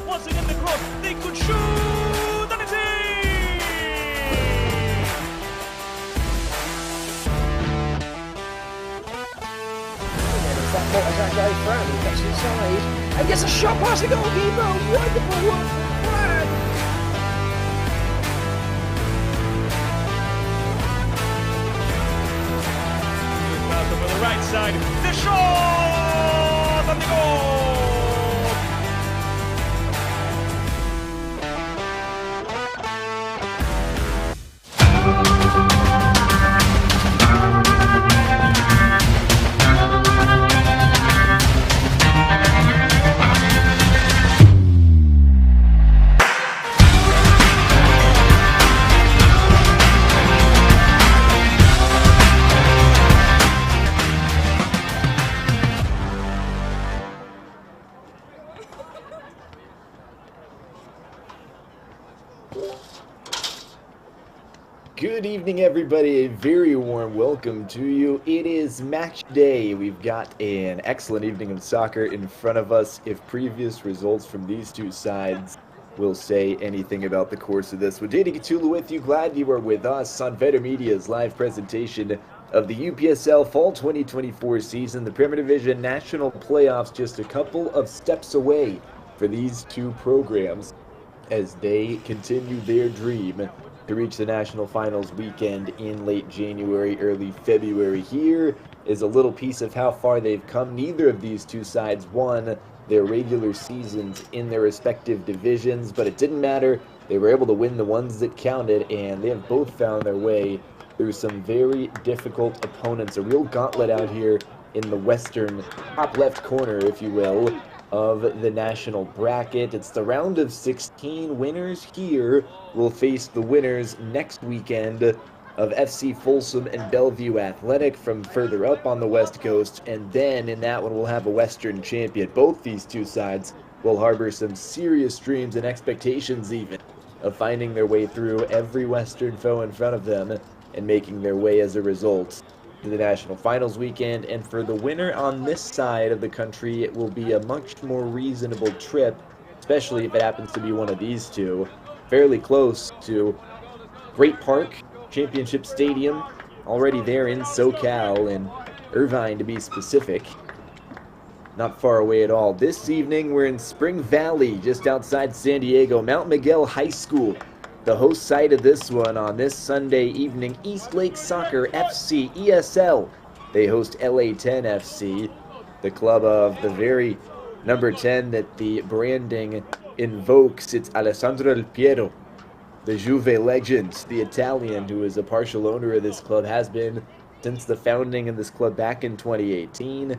Once again, the cross. They could shoot, and it's in! That guy Fran, he gets inside and gets a shot past the goalkeeper. Wonderful one from Fran. Malcolm on the right side. The shot and the goal. Good evening, everybody. A very warm welcome to you. It is match day. We've got an excellent evening of soccer in front of us. If previous results from these two sides will say anything about the course of this, we're Data Cthulhu with you. Glad you are with us on Vetter Media's live presentation of the UPSL Fall 2024 season. The Premier Division National Playoffs just a couple of steps away for these two programs as they continue their dream to reach the National Finals weekend in late January, early February. Here is a little piece of how far they've come. Neither of these two sides won their regular seasons in their respective divisions, but it didn't matter. They were able to win the ones that counted, and they have both found their way through some very difficult opponents. A real gauntlet out here in the western top left corner, if you will, of the national bracket. It's the round of 16. Winners here will face the winners next weekend of FC Folsom and Bellevue Athletic from further up on the west coast, and then in that one we'll have a western champion. Both these two sides will harbor some serious dreams and expectations even of finding their way through every western foe in front of them and making their way as a result to the National Finals weekend. And for the winner on this side of the country, it will be a much more reasonable trip, especially if it happens to be one of these two, fairly close to Great Park Championship Stadium, already there in SoCal, in Irvine to be specific. Not far away at all. This evening we're in Spring Valley, just outside San Diego, Mount Miguel High School. The host site of this one on this Sunday evening, East Lake Soccer FC ESL. They host LA10 FC, the club of the very number 10 that the branding invokes. It's Alessandro Del Piero, the Juve legend, the Italian who is a partial owner of this club, has been since the founding of this club back in 2018.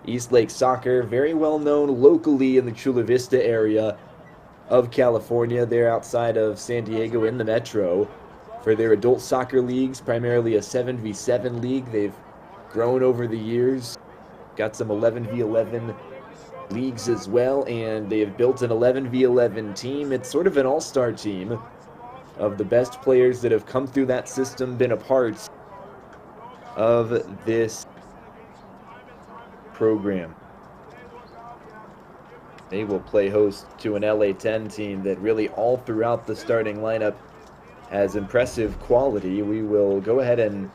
East Lake Soccer, very well known locally in the Chula Vista area of California. They're outside of San Diego in the metro for their adult soccer leagues, primarily a 7v7 league. They've grown over the years, got some 11v11 leagues as well, and they have built an 11v11 team. It's sort of an all-star team of the best players that have come through that system, been a part of this program. They will play host to an LA10 team that really all throughout the starting lineup has impressive quality. We will go ahead and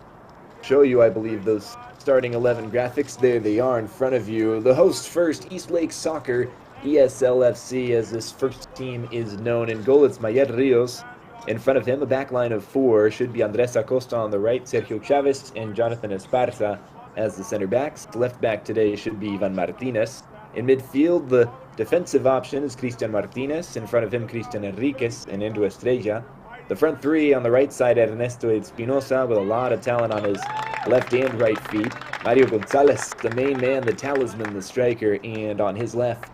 show you, I believe, those starting 11 graphics. There they are in front of you. The host first, East Lake Soccer, ESLFC, as this first team is known. In goal, it's Mayer Rios. In front of him, a back line of four should be Andres Acosta on the right, Sergio Chavez, and Jonathan Esparza as the center backs. Left back today should be Ivan Martinez. In midfield, the defensive option is Cristian Martinez. In front of him, Cristian Enriquez and Andrew Estrella. The front three on the right side, Ernesto Espinosa, with a lot of talent on his left and right feet. Mario Gonzalez, the main man, the talisman, the striker. And on his left,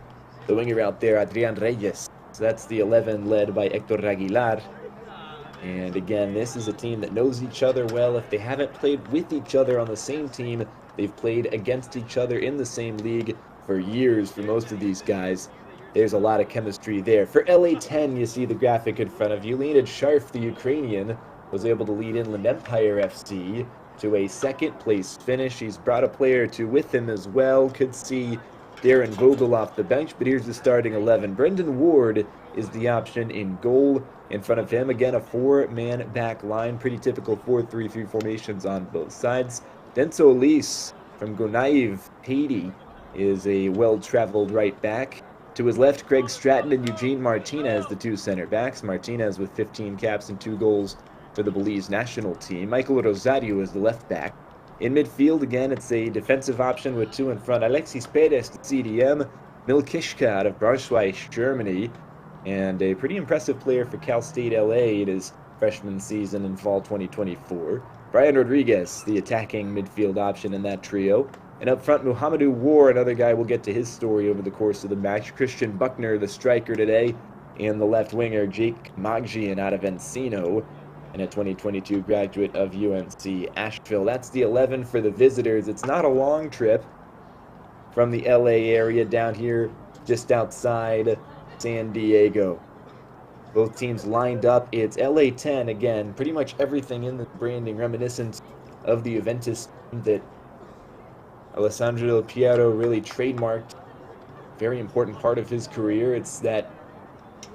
the winger out there, Adrian Reyes. So that's the 11 led by Hector Aguilar. And again, this is a team that knows each other well. If they haven't played with each other on the same team, they've played against each other in the same league for years for most of these guys. There's a lot of chemistry there. For LA10, you see the graphic in front of you. Leonid Sharf, the Ukrainian, was able to lead Inland Empire FC to a second place finish. He's brought a player or two with him as well. Could see Darren Vogel off the bench, but here's the starting 11. Brendan Ward is the option in goal. In front of him, again, a four-man back line. Pretty typical 4-3-3 formations on both sides. Denso Elise from Gonaive, Haiti, is a well-traveled right back. To his left, Craig Stratton and Eugene Martinez, the two center backs. Martinez with 15 caps and 2 goals for the Belize national team. Michael Rosario is the left back. In midfield, again, it's a defensive option with 2 in front. Alexis Perez, the CDM. Milkishka out of Braunschweig, Germany. And a pretty impressive player for Cal State LA in his freshman season in fall 2024. Brian Rodriguez, the attacking midfield option in that trio. And up front, Muhammadu War, another guy we'll get to his story over the course of the match. Christian Buckner, the striker today. And the left winger, Jake Magjian out of Encino, and a 2022 graduate of UNC Asheville. That's the 11 for the visitors. It's not a long trip from the LA area down here just outside San Diego. Both teams lined up. It's LA10 again. Pretty much everything in the branding reminiscent of the Juventus that Alessandro Del Piero really trademarked. Very important part of his career. It's that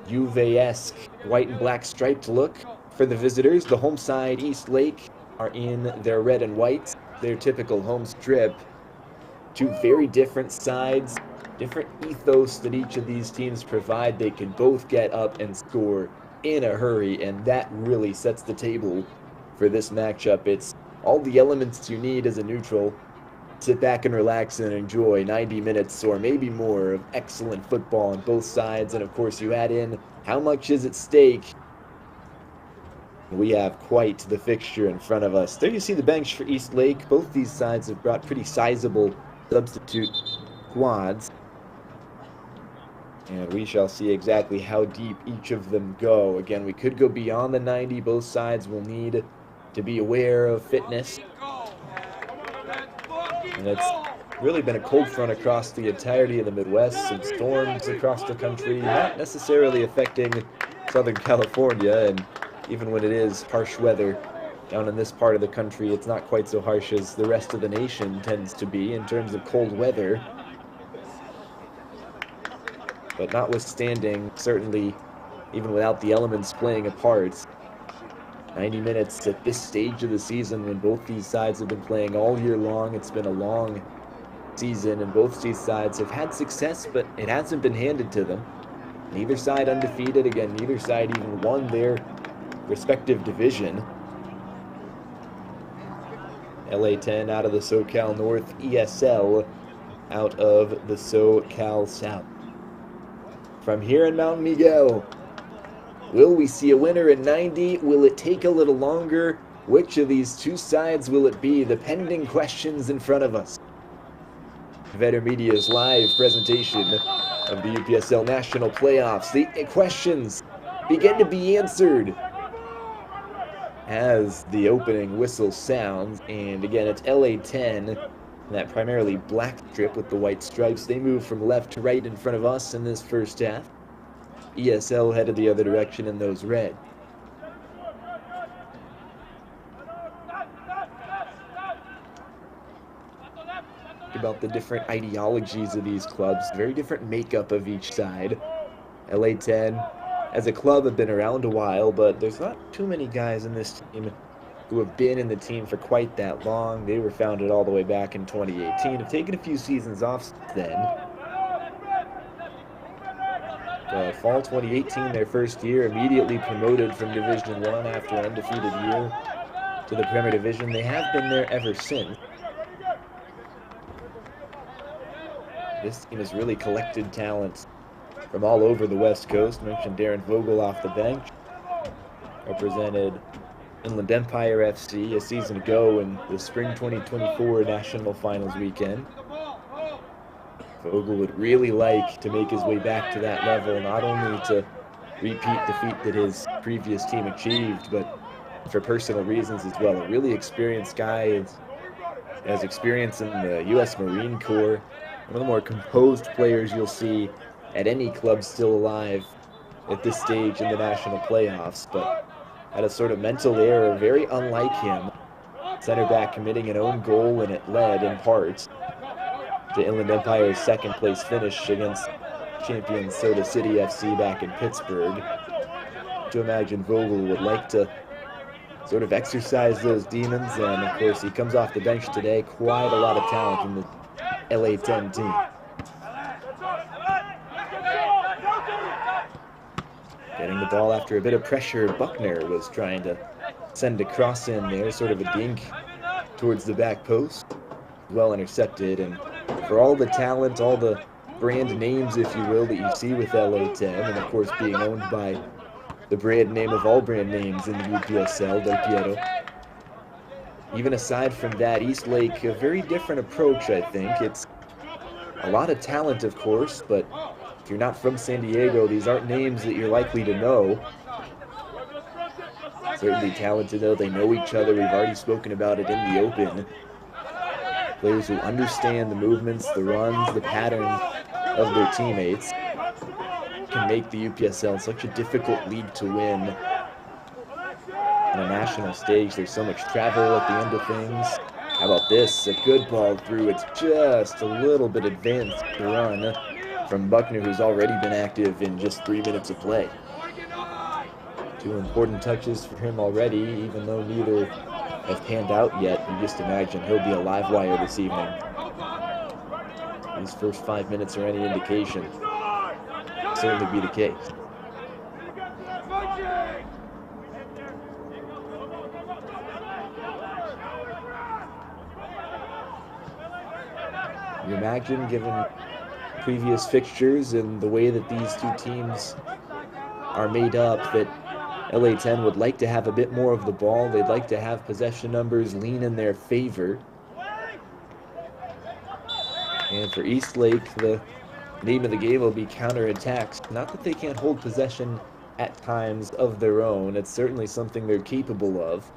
Juve-esque white and black striped look for the visitors. The home side, East Lake, are in their red and white, their typical home strip. Two very different sides, different ethos that each of these teams provide. They can both get up and score in a hurry, and that really sets the table for this matchup. It's all the elements you need as a neutral. Sit back and relax and enjoy 90 minutes or maybe more of excellent football on both sides. And of course, you add in how much is at stake. We have quite the fixture in front of us. There you see the bench for East Lake. Both these sides have brought pretty sizable substitute squads. And we shall see exactly how deep each of them go. Again, we could go beyond the 90. Both sides will need to be aware of fitness. And it's really been a cold front across the entirety of the Midwest. Some storms across the country, not necessarily affecting Southern California. And even when it is harsh weather down in this part of the country, it's not quite so harsh as the rest of the nation tends to be in terms of cold weather. But notwithstanding, certainly, even without the elements playing a part, 90 minutes at this stage of the season when both these sides have been playing all year long. It's been a long season, and both these sides have had success, but it hasn't been handed to them. Neither side undefeated. Again, neither side even won their respective division. LA10 out of the SoCal North, ESL out of the SoCal South. From here in Mount Miguel, will we see a winner in 90? Will it take a little longer? Which of these two sides will it be? The pending questions in front of us. Vetter Media's live presentation of the UPSL National Playoffs. The questions begin to be answered as the opening whistle sounds. And again, it's LA10, that primarily black strip with the white stripes. They move from left to right in front of us in this first half. ESL headed the other direction in those red. About the different ideologies of these clubs, very different makeup of each side. LA10 as a club have been around a while, but there's not too many guys in this team who have been in the team for quite that long. They were founded all the way back in 2018, have taken a few seasons off since then. Fall 2018, their first year, immediately promoted from Division 1 after an undefeated year to the Premier Division. They have been there ever since. This team has really collected talent from all over the West Coast. I mentioned Darren Vogel off the bench. Represented Inland Empire FC a season ago in the Spring 2024 National Finals weekend. Vogel would really like to make his way back to that level, not only to repeat the feat that his previous team achieved, but for personal reasons as well. A really experienced guy, has experience in the U.S. Marine Corps. One of the more composed players you'll see at any club still alive at this stage in the national playoffs, but had a sort of mental error very unlike him. Center back committing an own goal, and it led in part to Inland Empire's second-place finish against champion Soda City FC back in Pittsburgh. To imagine Vogel would like to sort of exercise those demons, and of course he comes off the bench today. Quite a lot of talent in the LA10 team. Getting the ball after a bit of pressure, Buckner was trying to send a cross in there, sort of a dink towards the back post. Well intercepted, and for all the talent, all the brand names, if you will, that you see with LA10, and of course being owned by the brand name of all brand names in the UPSL, Del Piero. Even aside from that, Eastlake, a very different approach, I think. It's a lot of talent, of course, but if you're not from San Diego, these aren't names that you're likely to know. Certainly talented, though. They know each other. We've already spoken about it in the open. Players who understand the movements, the runs, the patterns of their teammates can make the UPSL such a difficult league to win. On a national stage, there's so much travel at the end of things. How about this? A good ball through. It's just a little bit advanced run from Buckner, who's already been active in just 3 minutes of play. 2 important touches for him already, even though neither have panned out yet. You just imagine he'll be a live wire this evening. These first 5 minutes are any indication. Certainly be the case. You imagine, given previous fixtures and the way that these two teams are made up, that LA10 would like to have a bit more of the ball. They'd like to have possession numbers lean in their favor. And for Eastlake, the name of the game will be counterattacks. Not that they can't hold possession at times of their own. It's certainly something they're capable of.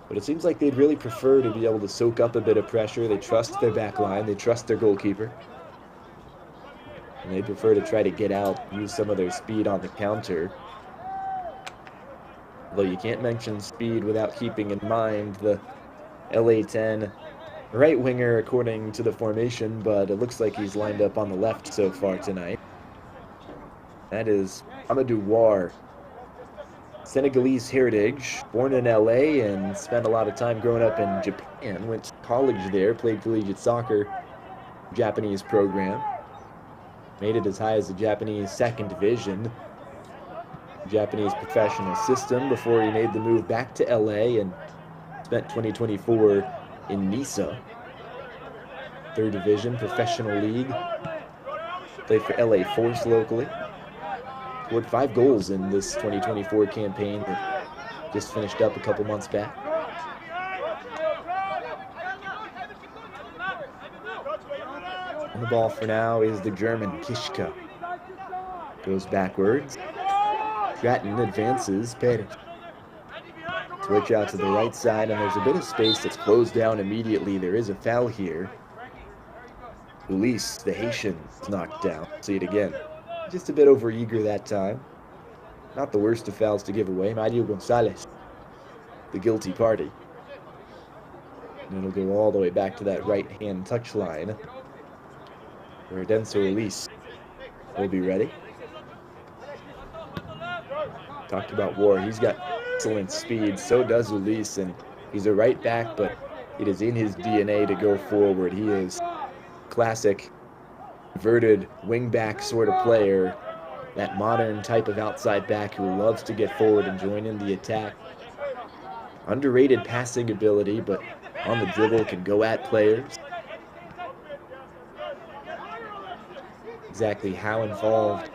But it seems like they'd really prefer to be able to soak up a bit of pressure. They trust their back line. They trust their goalkeeper. And they prefer to try to get out, use some of their speed on the counter. Though you can't mention speed without keeping in mind the LA10 right winger according to the formation, but it looks like he's lined up on the left so far tonight. That is Amadou War. Senegalese heritage, born in LA and spent a lot of time growing up in Japan, went to college there, played collegiate soccer, Japanese program. Made it as high as the Japanese second division, Japanese professional system, before he made the move back to LA and spent 2024 in Nisa, third division professional league. Played for LA Force locally. Scored 5 goals in this 2024 campaign that just finished up a couple months back. On the ball for now is the German Kishka. Goes backwards. Stratton advances. Perez. Switch out to the right side, and there's a bit of space that's closed down immediately. There is a foul here. Ulysse, the Haitian, is knocked down. See it again. Just a bit over-eager that time. Not the worst of fouls to give away. Mario Gonzalez, the guilty party. And it'll go all the way back to that right-hand touchline, where Denso Ulysse will be ready. Talked about War. He's got excellent speed. So does Ulysse, and he's a right back, but it is in his DNA to go forward. He is classic inverted wing-back sort of player, that modern type of outside back who loves to get forward and join in the attack. Underrated passing ability, but on the dribble can go at players. Exactly how involved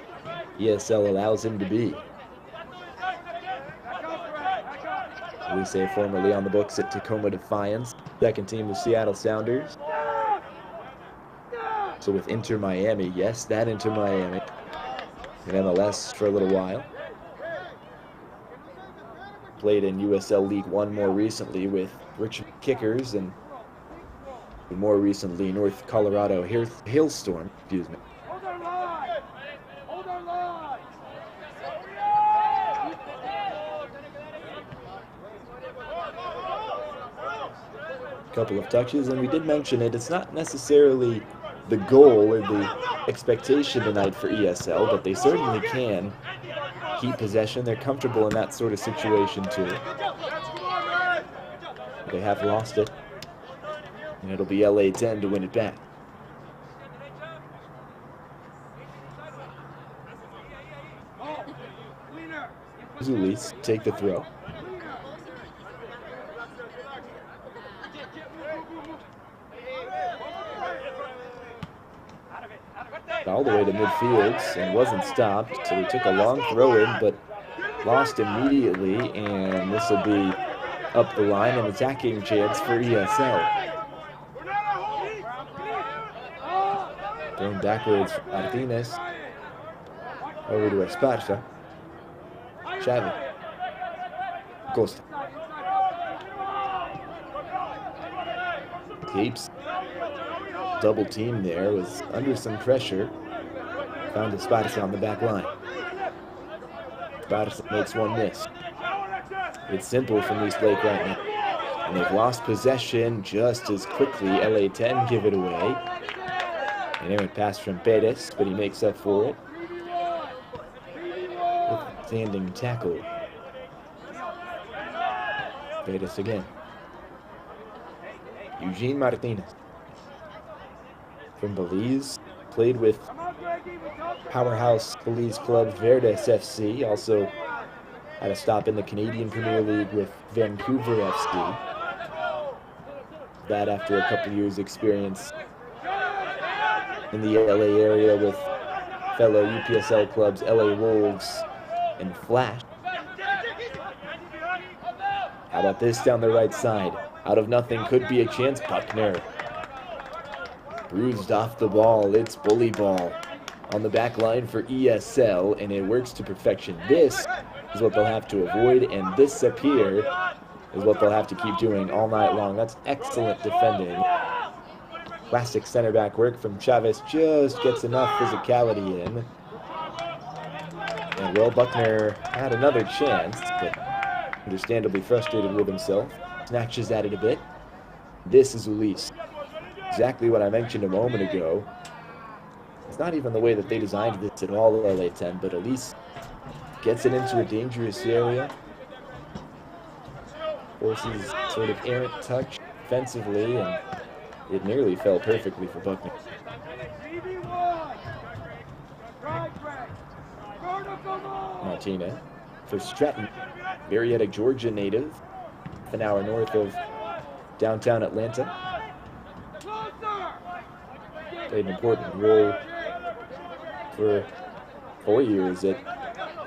ESL allows him to be. We say formerly on the books at Tacoma Defiance, second team of Seattle Sounders. So with Inter Miami, yes, that Inter Miami. In MLS for a little while. Played in USL League One more recently with Richmond Kickers, and more recently North Colorado Hailstorm, excuse me. Couple of touches, and we did mention it. It's not necessarily the goal or the expectation tonight for ESL, but they certainly can keep possession. They're comfortable in that sort of situation too. They have lost it, and it'll be LA10 to win it back. Zulis take the throw. All the way to midfield and wasn't stopped, so he took a long throw in, but lost immediately, and this will be up the line, an attacking chance for ESL. Thrown backwards for Martinez. Over to Esparza. Xavi. Costa. Keeps. Double team there, was under some pressure. Found Esparza on the back line. Esparza makes one miss. It's simple from East Lake right now. And they've lost possession just as quickly. LA10 give it away. And errant pass from Perez, but he makes up for it with a standing tackle. Perez again. Eugene Martinez from Belize, played with powerhouse Belize club Verdes FC, also had a stop in the Canadian Premier League with Vancouver FC. That after a couple years experience in the LA area with fellow UPSL clubs LA Wolves and Flash. How about this down the right side? Out of nothing, could be a chance. Buckner bruised off the ball. It's bully ball on the back line for ESL, and it works to perfection. This is what they'll have to avoid, and this up here is what they'll have to keep doing all night long. That's excellent defending. Classic center back work from Chavez, just gets enough physicality in. And Will Buckner had another chance, but understandably frustrated with himself. Snatches at it a bit. This is Ulis. Exactly what I mentioned a moment ago. It's not even the way that they designed this at all, LA10, but Ulis gets it into a dangerous area. Forces sort of errant touch defensively, and it nearly fell perfectly for Buckner. Martinez for Stratton, Marietta, Georgia native, an hour north of downtown Atlanta. Played an important role for 4 years at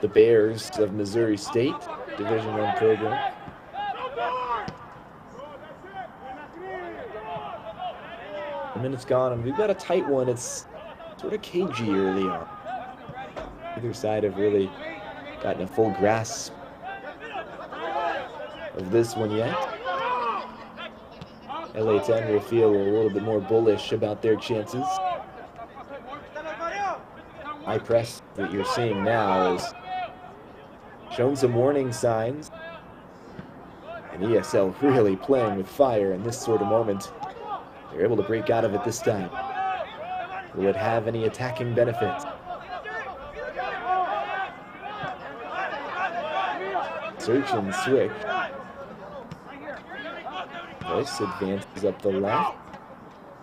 the Bears of Missouri State, Division I program. A minute's gone, and we've got a tight one. It's sort of cagey early on. Either side have really gotten a full grasp of this one yet. LA10 will feel a little bit more bullish about their chances. High press that you're seeing now has shown some warning signs. And ESL really playing with fire in this sort of moment. They're able to break out of it this time. Will it have any attacking benefits? Search and switch. This advances up the left.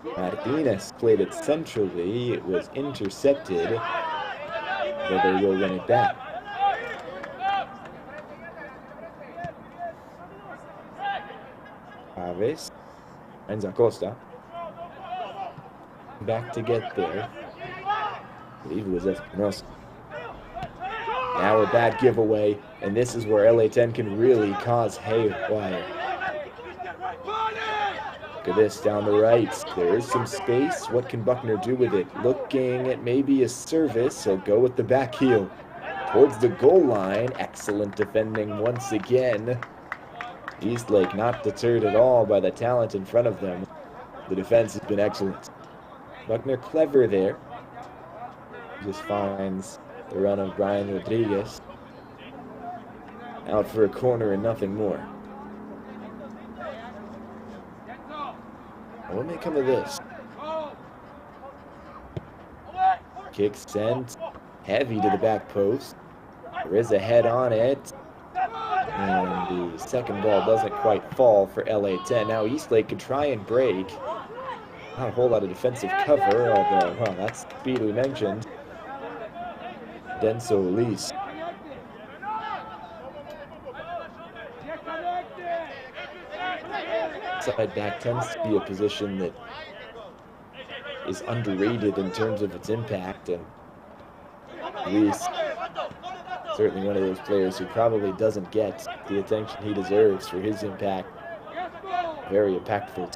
Martinez played it centrally. It was intercepted, but they will win it back. Chavez and Acosta. Back to get there. I believe it was Espinosa. Now a bad giveaway, and this is where LA10 can really cause haywire. Look at this down the right. There is some space. What can Buckner do with it? Looking at maybe a service. He'll go with the back heel towards the goal line. Excellent defending once again. Eastlake not deterred at all by the talent in front of them. The defense has been excellent. Buckner clever there. Just finds the run of Brian Rodriguez. Out for a corner and nothing more. What may come of this? Kick sent heavy to the back post. There is a head on it. And the second ball doesn't quite fall for LA10. Now Eastlake could try and break. Not a whole lot of defensive cover, although, well, that's the speed we mentioned. Denso Elise. Side back tends to be a position that is underrated in terms of its impact, and Elise, certainly one of those players who probably doesn't get the attention he deserves for his impact. Very impactful.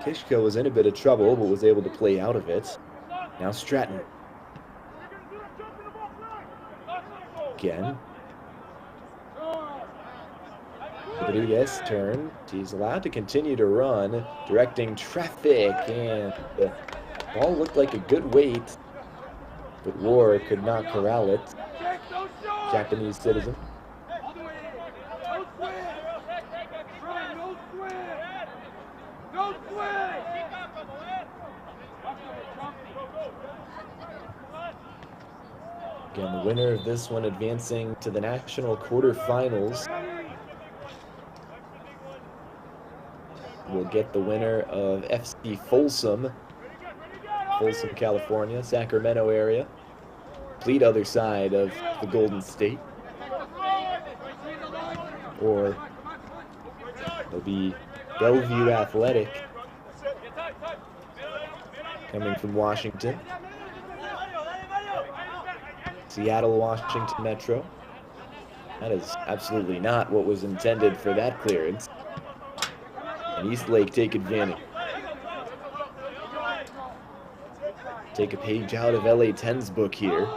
Kishka was in a bit of trouble, but was able to play out of it. Now Stratton. Again. Rodriguez turn. He's allowed to continue to run, directing traffic, and the ball looked like a good weight, but War could not corral it. Japanese citizen. Again, the winner of this one advancing to the national quarterfinals will get the winner of FC Folsom, California, Sacramento area, complete other side of the Golden State. Or it'll be Bellevue Athletic coming from Washington. Seattle, Washington Metro. That is absolutely not what was intended for that clearance. And Eastlake take advantage. Take a page out of LA10's book here.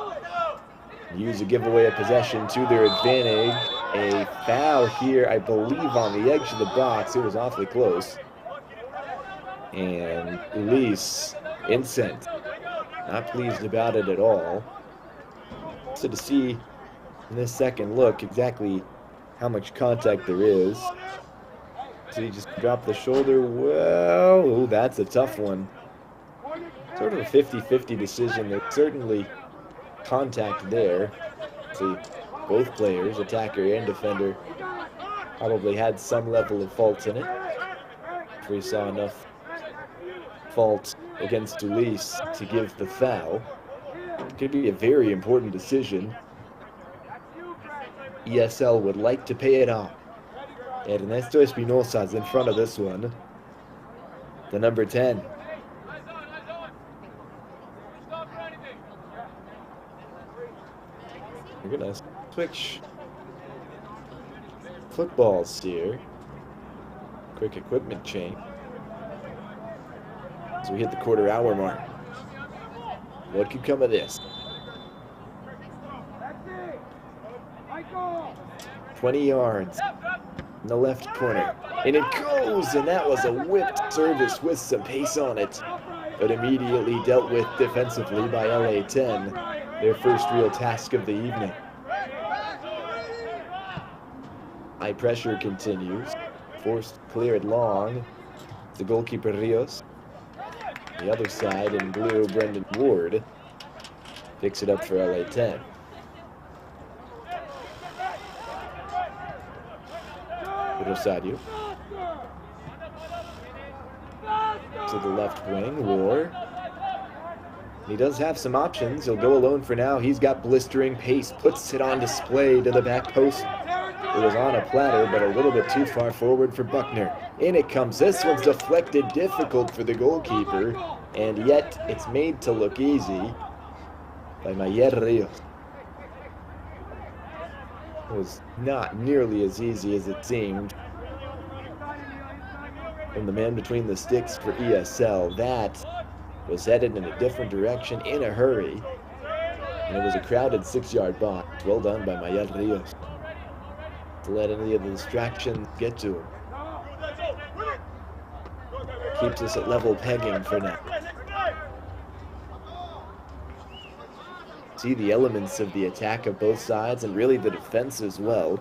Use a giveaway of possession to their advantage. A foul here, I believe, on the edge of the box. It was awfully close. And Elise, incensed, not pleased about it at all. So to see in this second look exactly how much contact there is. So he just dropped the shoulder. Well, ooh, that's a tough one. Sort of a 50-50 decision. There's certainly contact there. See, both players, attacker and defender, probably had some level of fault in it. If we saw enough fault against Elise to give the foul. Could be a very important decision. ESL would like to pay it off. Ernesto Espinosa's in front of this one. The number 10. We're gonna switch footballs here. Quick equipment change. As we hit the quarter hour mark. What could come of this? 20 yards in the left corner. And it goes! And that was a whipped service with some pace on it. But immediately dealt with defensively by LA10. Their first real task of the evening. High pressure continues. Forced cleared long. The goalkeeper Rios. The other side in blue, Brendan Ward picks it up for LA10. Rosario. To the left wing, War. He does have some options. He'll go alone for now. He's got blistering pace. Puts it on display to the back post. It was on a platter, but a little bit too far forward for Buckner. In it comes. This one's deflected, difficult for the goalkeeper, and yet it's made to look easy by Mayer Rios. It was not nearly as easy as it seemed. From the man between the sticks for ESL, that was headed in a different direction in a hurry, and it was a crowded 6-yard box. Well done by Mayer Rios to let any of the distractions get to him. Keeps us at level pegging for now. See the elements of the attack of both sides and really the defense as well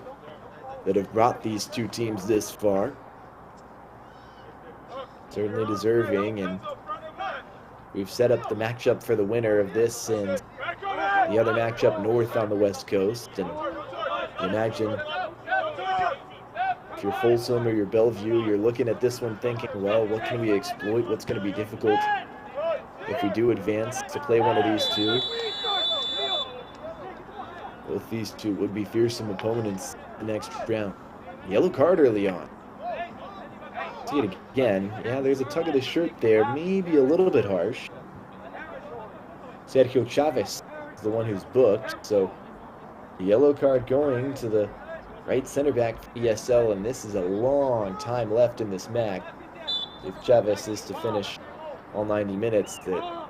that have brought these two teams this far. certainly deserving, and we've set up the matchup for the winner of this and the other matchup north on the West Coast. And imagine if you're Folsom or you're Bellevue, you're looking at this one thinking, well, what can we exploit? What's going to be difficult if we do advance to play one of these two? Both these two would be fearsome opponents the next round. Yellow card early on. See it again. Yeah, there's a tug of the shirt there, maybe a little bit harsh. Sergio Chavez is the one who's booked, so the yellow card going to the right center back for ESL, and this is a long time left in this match. If Chavez is to finish all 90 minutes, that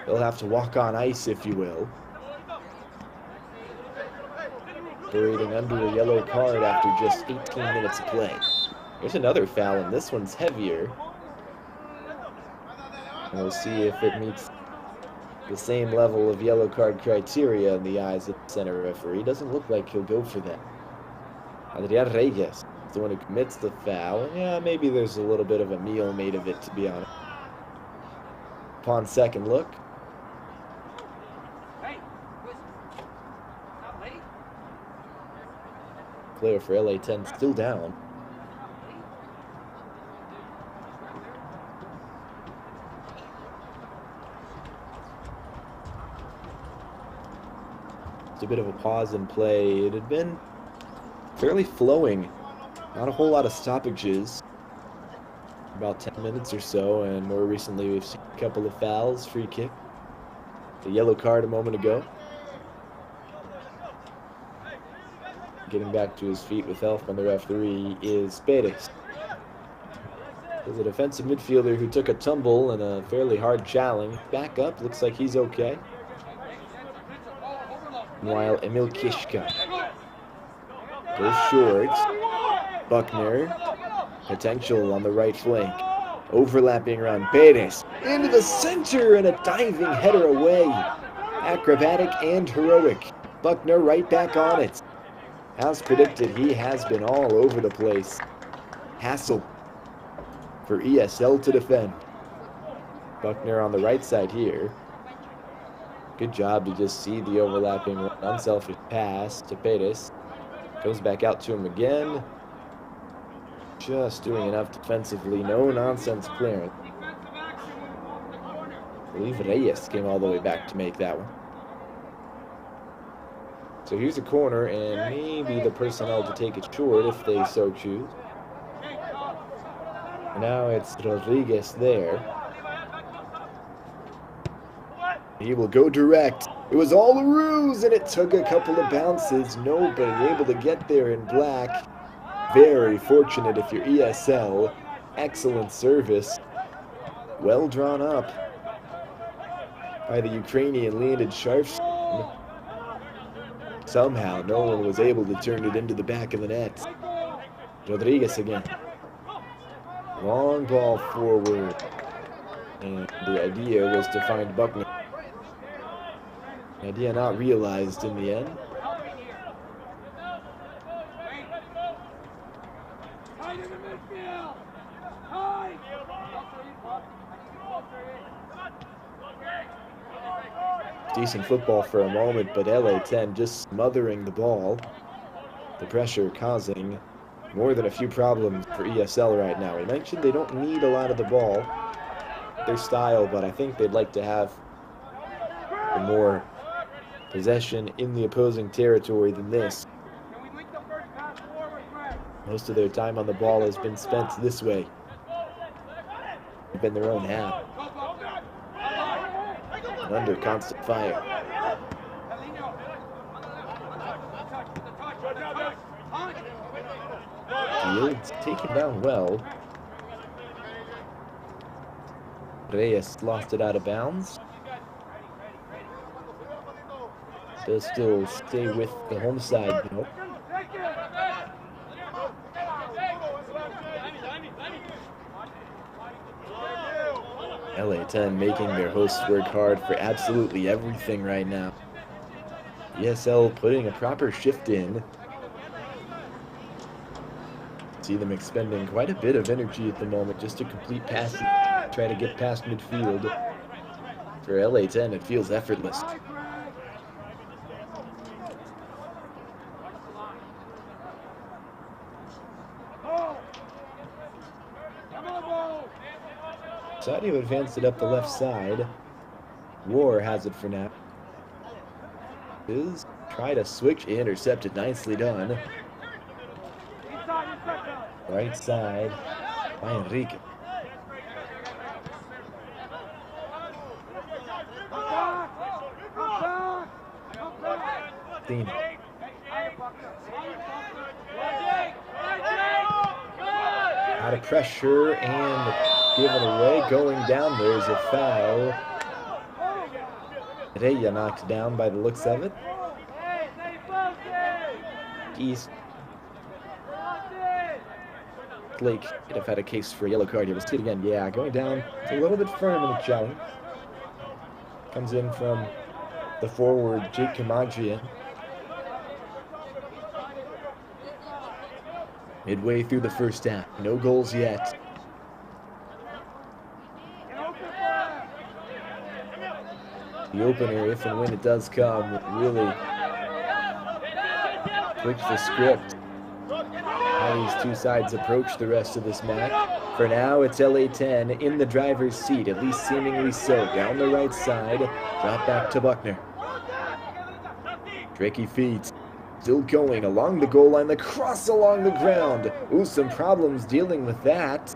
they'll have to walk on ice, if you will. Parading under a yellow card after just 18 minutes of play. There's another foul, and this one's heavier. And we'll see if it meets the same level of yellow card criteria in the eyes of the center referee. Doesn't look like he'll go for that. Adrian Reyes is the one who commits the foul. Yeah, maybe there's a little bit of a meal made of it, to be honest. Upon second look, player for LA10 still down. It's a bit of a pause in play. It had been fairly flowing. Not a whole lot of stoppages. About 10 minutes or so, and more recently we've seen a couple of fouls, free kick. The yellow card a moment ago. Getting back to his feet with help from the referee is Perez. There's a defensive midfielder who took a tumble and a fairly hard challenge. Back up, looks like he's okay. Meanwhile, Emil Kishka goes short. Buckner, potential on the right flank. Overlapping around Perez. Into the center and a diving header away. Acrobatic and heroic. Buckner right back on it. As predicted, he has been all over the place. Hassle for ESL to defend. Buckner on the right side here. Good job to just see the overlapping unselfish pass to Perez. Goes back out to him again. Just doing enough defensively. No nonsense clearance. I believe Reyes came all the way back to make that one. So here's a corner, and maybe the personnel to take it short if they so choose. Now it's Rodriguez there. He will go direct. It was all a ruse, and it took a couple of bounces. Nobody able to get there in black. Very fortunate if you're ESL. Excellent service. Well drawn up by the Ukrainian Leonid Sharfstein. Somehow, no one was able to turn it into the back of the net. Rodriguez again. Long ball forward. And the idea was to find Buckner. Idea not realized in the end. Decent football for a moment, but LA10 just smothering the ball. The pressure causing more than a few problems for ESL right now. I mentioned they don't need a lot of the ball, their style, but I think they'd like to have more possession in the opposing territory than this. Most of their time on the ball has been spent this way. They've been their own half. And under constant fire. Fields taken down well. Reyes lost it out of bounds. They'll still stay with the home side, though. LA10 making their hosts work hard for absolutely everything right now. ESL putting a proper shift in. See them expending quite a bit of energy at the moment just to complete passes, try to get past midfield. For LA10, it feels effortless. Sadio advanced it up the left side. War has it for now. Try to switch, intercepted, nicely done. Right side by Enrique. Out of pressure and given away. Going down, there's a foul. Reya knocked down by the looks of it. East. Blake could have had a case for a yellow card here. We'll see it again. Yeah, going down. It's a little bit firm in the challenge. Comes in from the forward, Jake Kamadjian. Midway through the first half. No goals yet. The opener, if and when it does come, really flips the script. How these two sides approach the rest of this match. For now, it's LA10 in the driver's seat, at least seemingly so. Down the right side, drop back to Buckner. Tricky feet. Still going along the goal line, the cross along the ground. Ooh, some problems dealing with that.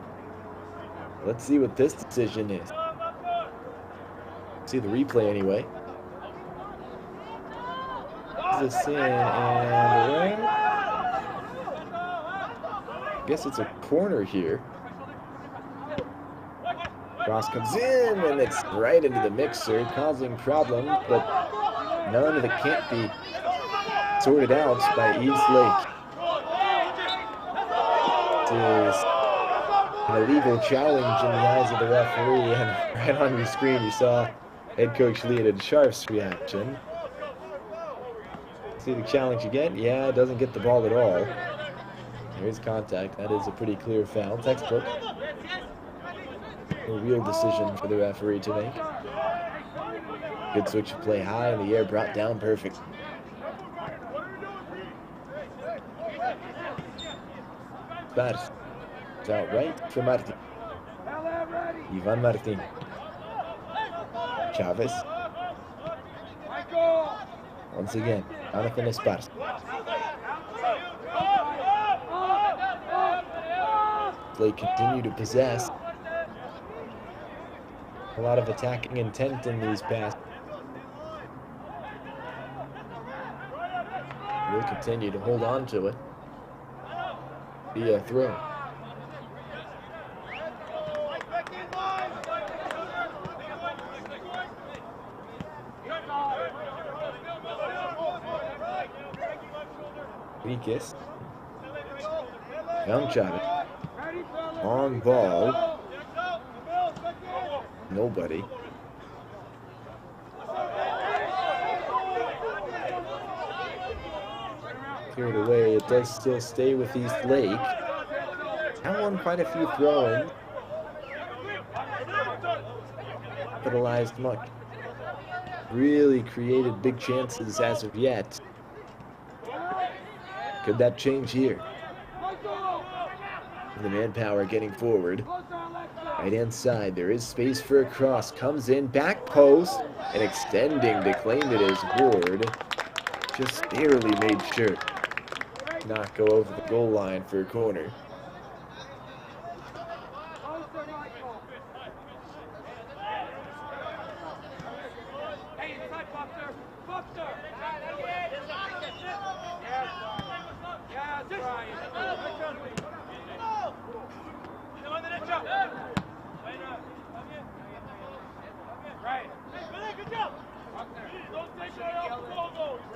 Let's see what this decision is. See the replay anyway. This in and I guess it's a corner here. Cross comes in and it's right into the mixer, causing problems, but none of it can't be sorted out by East Lake. It is an illegal challenge in the eyes of the referee, and right on your screen you saw head coach Leonid Sharf's reaction. See the challenge again? Yeah, it doesn't get the ball at all. There is contact. That is a pretty clear foul. Textbook. A real decision for the referee to make. Good switch of play high in the air, brought down perfect. Bars. It's out right for Martin. Ivan Martin. Chavez. Once again, Jonathan Esparza. They continue to possess. A lot of attacking intent in these passes. We'll continue to hold on to it. Be a throw. Enriquez. Young Chavez. On ball. Nobody. Cleared away. It does still stay with East Lake. Now won quite a few throw-ins. Capitalized much. Really created big chances as of yet. Could that change here? The manpower getting forward. Right hand side, there is space for a cross. Comes in, back post, and extending to claim it as Ward. Just barely made sure not go over the goal line for a corner.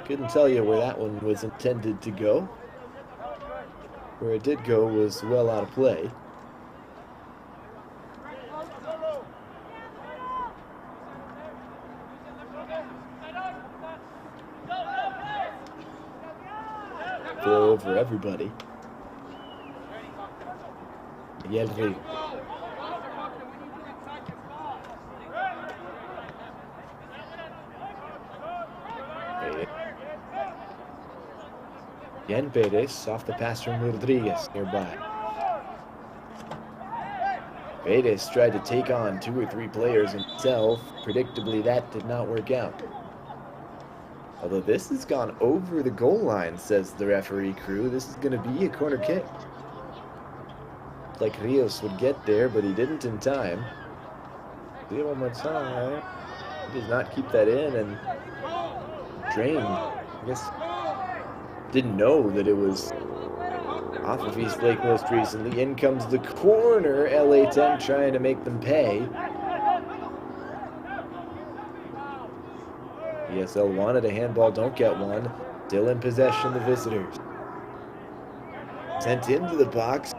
Couldn't tell you where that one was intended to go. Where it did go was well out of play. Throw over everybody. Yelri. Again, Perez off the pass from Rodriguez nearby. Perez tried to take on 2 or 3 players himself. Predictably, that did not work out. Although this has gone over the goal line, says the referee crew. This is going to be a corner kick. Like Rios would get there, but he didn't in time. See it one more time. He does not keep that in, and drained. I guess didn't know that it was off of East Lake most recently. In comes the corner. LA10 trying to make them pay. ESL wanted a handball, don't get one. Still in possession, the visitors. Sent into the box.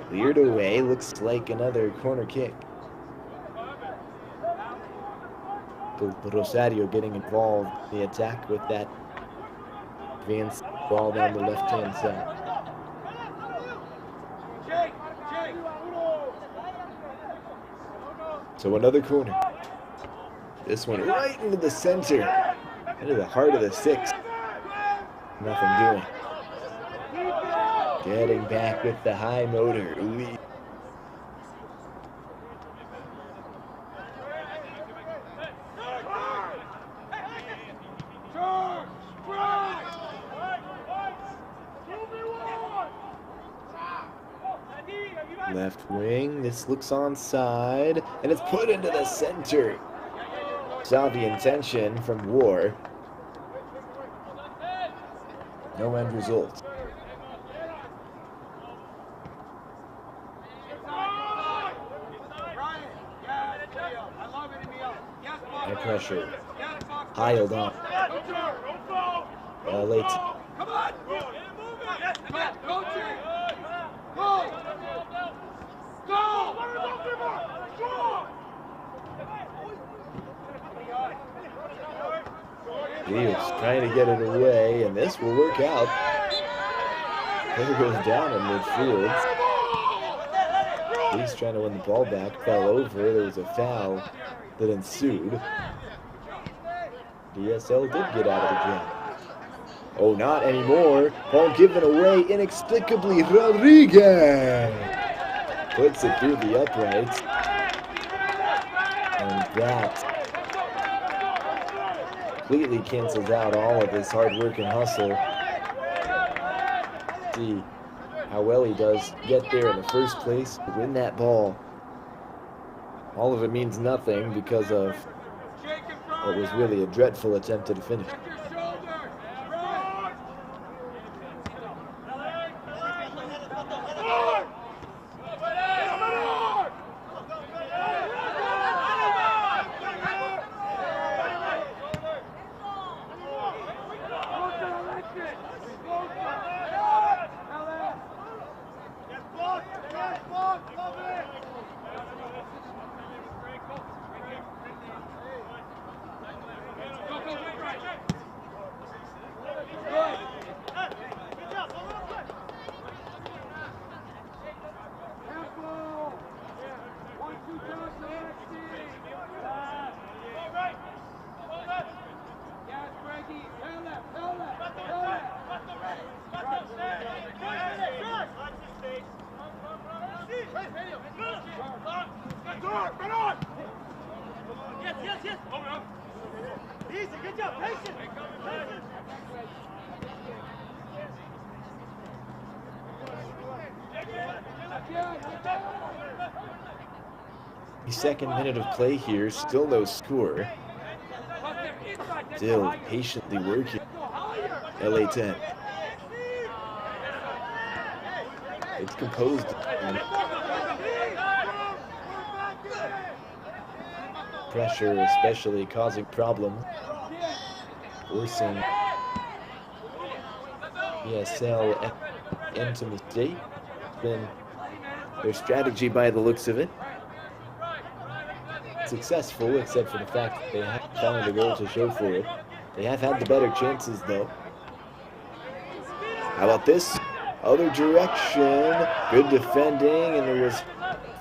Cleared away. Looks like another corner kick. Rosario getting involved in the attack with that advanced ball down the left-hand side. So another corner. This one right into the center, into the heart of the 6. Nothing doing. Getting back with the high motor. Uli. Left wing, this looks onside, and it's put into the center. Saw the intention from War. No end result. High pressure. Piled on. Late. Rios trying to get it away, and this will work out. Player goes down in midfield. He's trying to win the ball back, fell over. There was a foul that ensued. DSL did get out of the game. Oh, not anymore. Ball given away inexplicably. Rodriguez puts it through the uprights. And that completely cancels out all of his hard work and hustle. See how well he does get there in the first place, to win that ball. All of it means nothing because of what was really a dreadful attempt at a finish. The second minute of play here, still no score. Still patiently working. LA10. It's composed. Pressure especially causing problems. Forcing ESL into mistake. Been their strategy by the looks of it. Successful, except for the fact that they haven't found a goal to show for it. They have had the better chances, though. How about this? Other direction. Good defending, and there was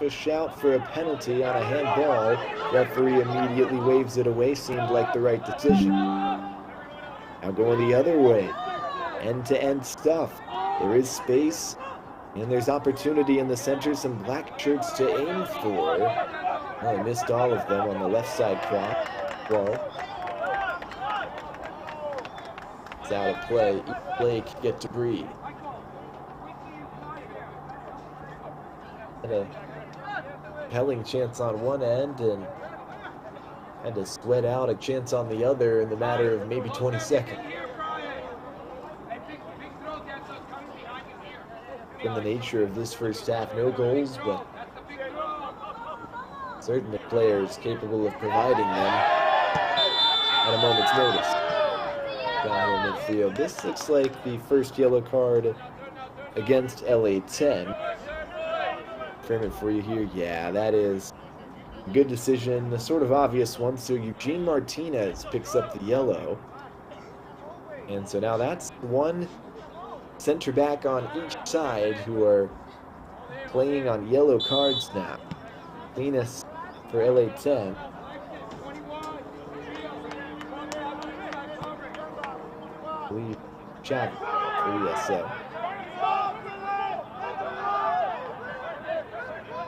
a shout for a penalty on a handball. Referee immediately waves it away. Seemed like the right decision. Now going the other way. End-to-end stuff. There is space, and there's opportunity in the center. Some black shirts to aim for. Well, I missed all of them on the left side cross. Ball. It's out of play. Each play can get to breathe. Had a compelling chance on one end and had to sweat out a chance on the other in the matter of maybe 20 seconds. In the nature of this first half, no goals, but certainly players capable of providing them at a moment's notice. Down in midfield. This looks like the first yellow card against LA10. Confirm it for you here. Yeah, that is a good decision, a sort of obvious one. So Eugene Martinez picks up the yellow. And so now that's one center back on each side who are playing on yellow cards now. Cleanest for LA10. I believe Chad for ESL.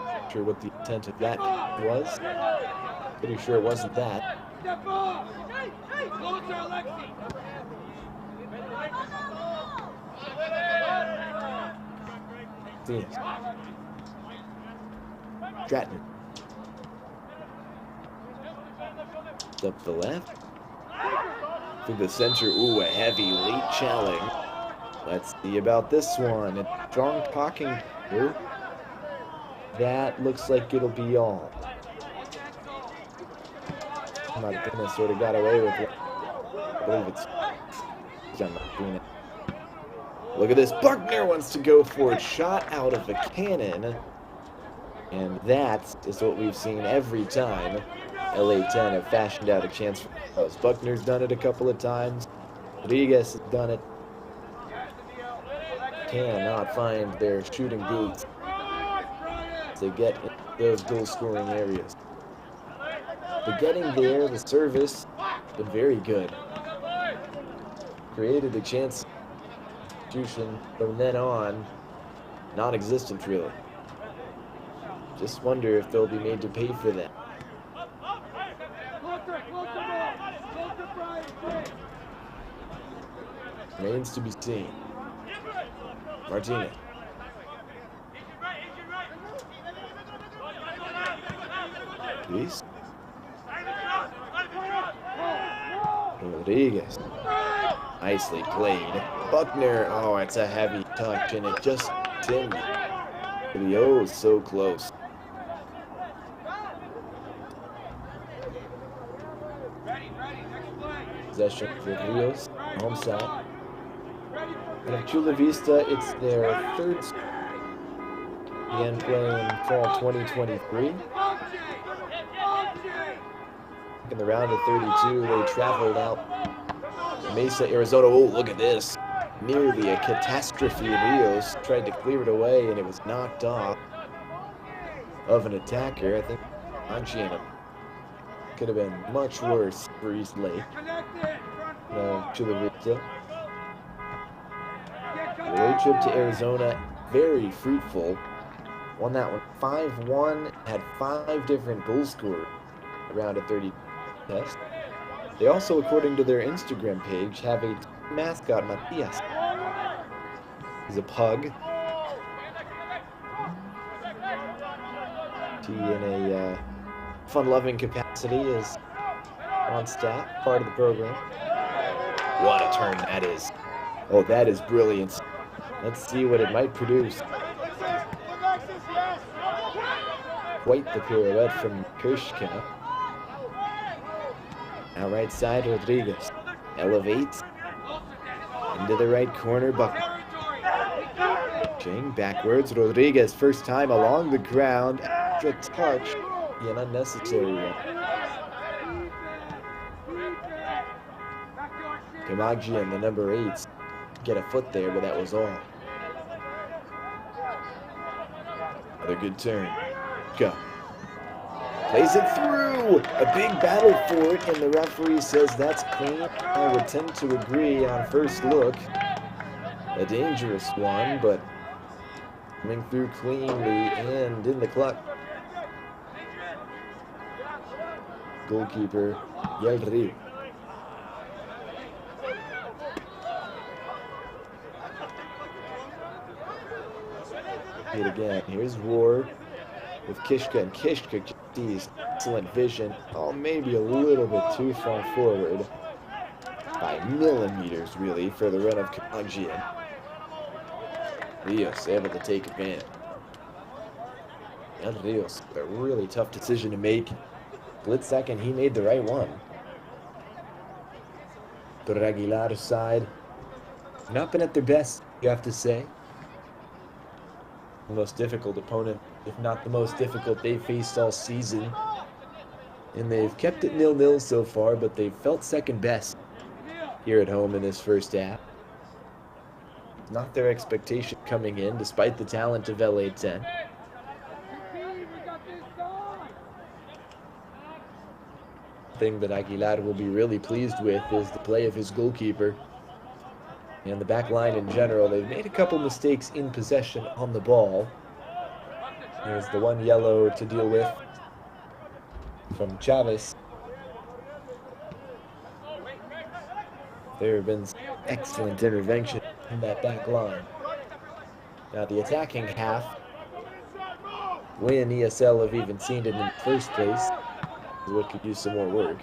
Not sure what the intent of that was. Pretty sure it wasn't that. Stratton. Up the left. Through the center. Ooh, a heavy late challenge. Let's see about this one. A strong talking through. That looks like it'll be all. Martinez sort of got away with it. I believe it's John Martinez. Look at this. Buckner wants to go for it. Shot out of the cannon. And that is what we've seen every time LA10 have fashioned out a chance for us. Buckner's done it a couple of times. Rodriguez has done it. Cannot find their shooting boots to get in those goal-scoring areas. But getting there, the service has been very good. Created a chance. From then on, non-existent really. Just wonder if they'll be made to pay for that. Remains to be seen. Martinez. Please. Rodriguez. Nicely played. Buckner. Oh, it's a heavy touch, and it just didn't. Oh, so close. Possession for Rios, home side. And at Chula Vista, it's their third again playing fall 2023. In the round of 32, they traveled out Mesa, Arizona. Oh, look at this. Nearly a catastrophe. Rios tried to clear it away, and it was knocked off of an attacker. I think Anchiano could have been much worse for East Lake. Chula Vista. The road trip to Arizona, very fruitful. Won that one 5-1, had 5 different goal scorers around a 30 test. They also, according to their Instagram page, have a mascot, Matias. He's a pug. He, in a fun-loving capacity, is on staff, part of the program. What a turn that is. Oh, that is brilliant. Let's see what it might produce. Quite the pirouette from Kirschka. Now right side, Rodriguez. Elevates. Into the right corner, Buckner. Ching backwards. Rodriguez, first time along the ground. Extra touch. An unnecessary one. Kamagian, the number 8s, get a foot there, but that was all. Another good turn. Kishka plays it through. A big battle for it, and the referee says that's clean. I would tend to agree on first look. A dangerous one, but coming through cleanly and in the clock. Goalkeeper Del Rio. It again. Here's Ward with Kishka, and Kishka sees excellent vision. Oh, maybe a little bit too far forward by millimeters, really, for the run of Kajian. Rios able to take advantage. El Rios, a really tough decision to make. Split second, he made the right one. But Aguilar's side, not been at their best, you have to say. The most difficult opponent, if not the most difficult they've faced all season. And they've kept it 0-0 so far, but they've felt second best here at home in this first half. Not their expectation coming in, despite the talent of LA10. Thing that Aguilar will be really pleased with is the play of his goalkeeper. And the back line in general, they've made a couple mistakes in possession on the ball. There's the one yellow to deal with from Chavez. There have been excellent intervention in that back line. Now the attacking half, when ESL have even seen it in the first place, is what could use some more work.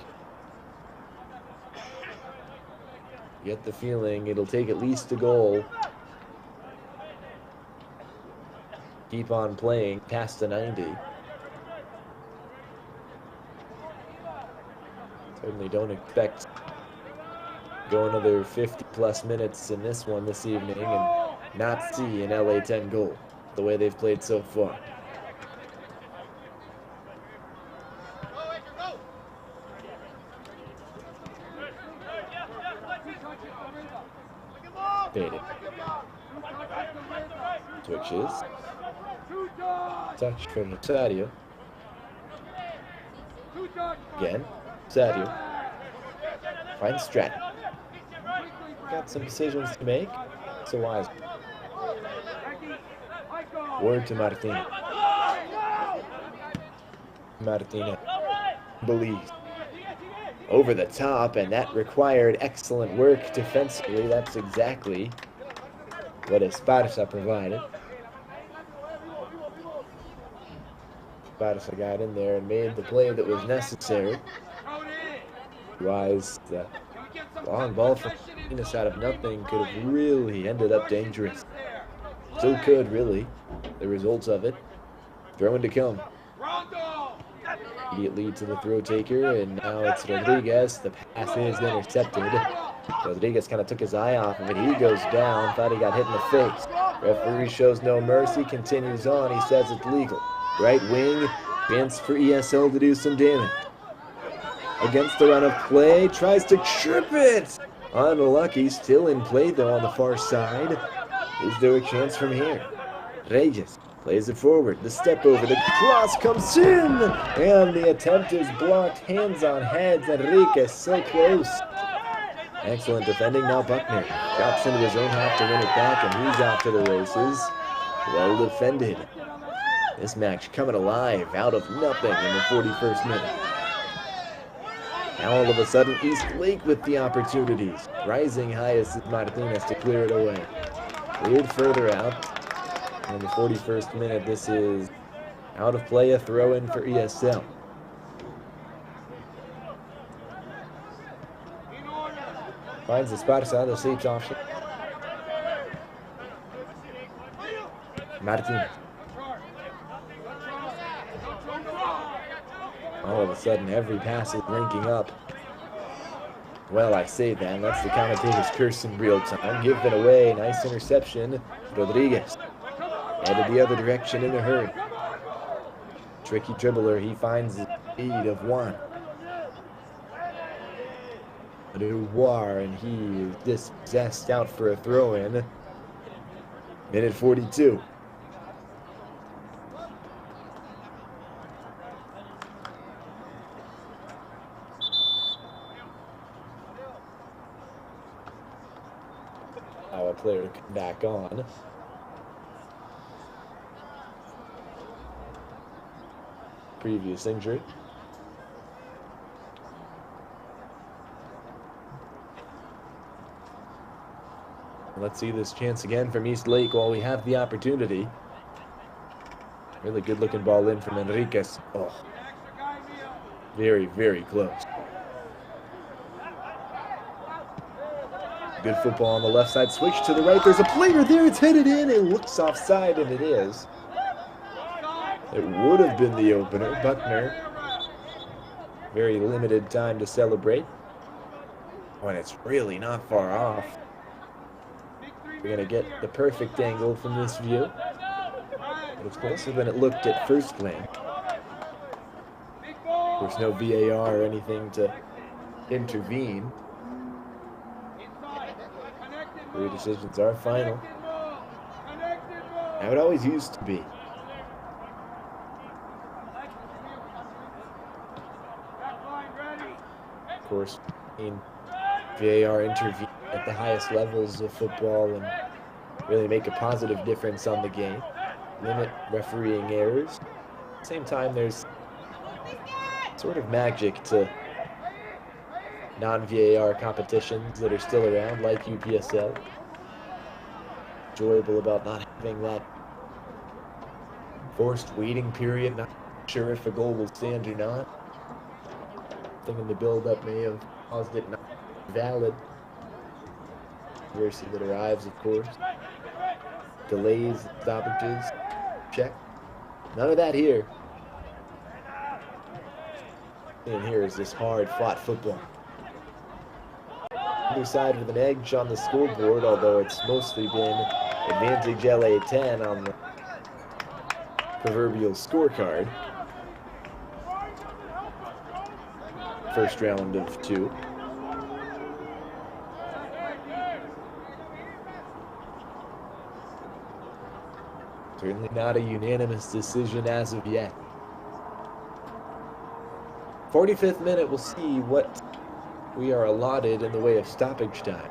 Get the feeling it'll take at least a goal. Keep on playing past the 90. Certainly don't expect go another 50 plus minutes in this one this evening and not see an LA10 goal the way they've played so far. Faded. Switches. Touch from Sadio. Again. Sadio. Finds Stratton. Got some decisions to make. So wise. Word to Martinez. Martinez believes. Over the top, and that required excellent work defensively. That's exactly what Esparza provided. Esparza got in there and made the play that was necessary. Otherwise, the long ball from Martinez out of nothing could have really ended up dangerous. Still could, really. The results of it. Throw in to come. Immediately to the throw taker, and now it's Rodriguez. The pass is intercepted. Rodriguez kind of took his eye off of it. He goes down, thought he got hit in the face. Referee shows no mercy, continues on. He says it's legal. Right wing, chance for ESL to do some damage. Against the run of play, tries to trip it. Unlucky, still in play though on the far side. Is there a chance from here? Reyes plays it forward. The step over, the cross comes in, and the attempt is blocked. Hands on heads. Enrique so close. Excellent defending. Now Buckner drops into his own half to win it back, and he's off to the races. Well defended. This match coming alive out of nothing in the 41st minute. Now all of a sudden East Lake with the opportunities. Rising highest is Martinez to clear it away. Cleared further out. In the 41st minute, this is out of play, a throw in for ESL. Finds Esparza, the safe option. Martinez. All of a sudden, every pass is linking up. Well, I say that. That's the commentator's curse in real time. Give it away. Nice interception. Rodriguez. Headed the other direction in a hurry. Tricky dribbler. He finds the lead of one. Dubois, and he is dispossessed out for a throw-in. Minute 42. allow a player to come back on. Previous injury. Let's see this chance again from East Lake while we have the opportunity. Really good looking ball in from Enriquez. Oh, very, very close. Good football on the left side. Switch to the right. There's a player there. It's headed in. It looks offside, and it is. It would have been the opener. Buckner. Very limited time to celebrate. Oh, and it's really not far off. We're going to get the perfect angle from this view. But it's closer than it looked at first glance. Of course, no VAR or anything to intervene. Three decisions are final. How it always used to be. Of course, in VAR intervene at the highest levels of football and really make a positive difference on the game. Limit refereeing errors. At the same time, there's sort of magic to non-VAR competitions that are still around, like UPSL. Enjoyable about not having that forced waiting period, not sure if a goal will stand or not. Thinking the build-up may have caused it not valid. Controversy that arrives, of course. Delays, stoppages, check. None of that here. And here is this hard-fought football. Either side with an edge on the scoreboard, although it's mostly been advantage LA10 on the proverbial scorecard. First round of 2. Certainly not a unanimous decision as of yet. 45th minute, we'll see what we are allotted in the way of stoppage time.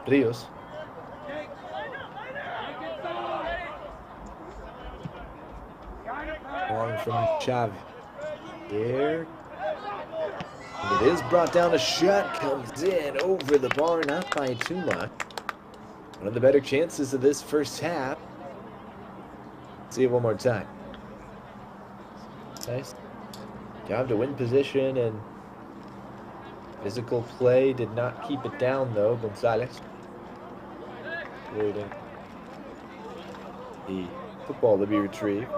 Rios. Long from Xavi. Here. And it is brought down. A shot comes in over the bar, not by too much. One of the better chances of this first half. See it one more time. Nice job to win position, and physical play did not keep it down though. Gonzalez waiting the football to be retrieved.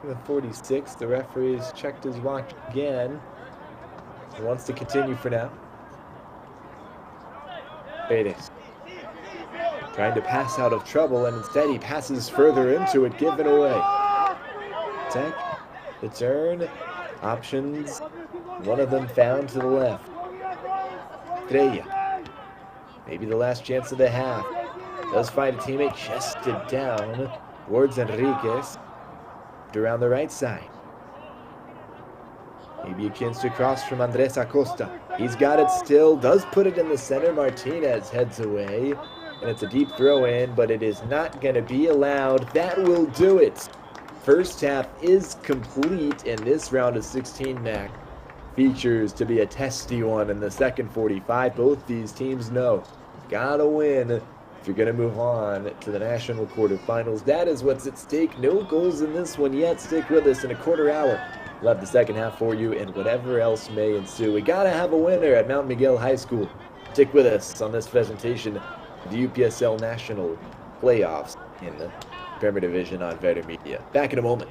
With 46, the referee has checked his watch again. He wants to continue for now. Paredes trying to pass out of trouble, and instead he passes further into it, given away. Tech, the turn, options, one of them found to the left. Estrella, maybe the last chance of the half. Does find a teammate, chested down towards Enriquez. Around the right side. Maybe a chance to cross from Andres Acosta. He's got it still, does put it in the center. Martinez heads away, and it's a deep throw in, but it is not going to be allowed. That will do it. First half is complete, and this round of 16, Mac, features to be a testy one in the second 45. Both these teams know, gotta win if you're going to move on to the national quarterfinals. That is what's at stake. No goals in this one yet. Stick with us in a quarter hour. We'll have the second half for you and whatever else may ensue. We got to have a winner at Mount Miguel High School. Stick with us on this presentation of the UPSL National playoffs in the Premier Division on Vetter Media. Back in a moment.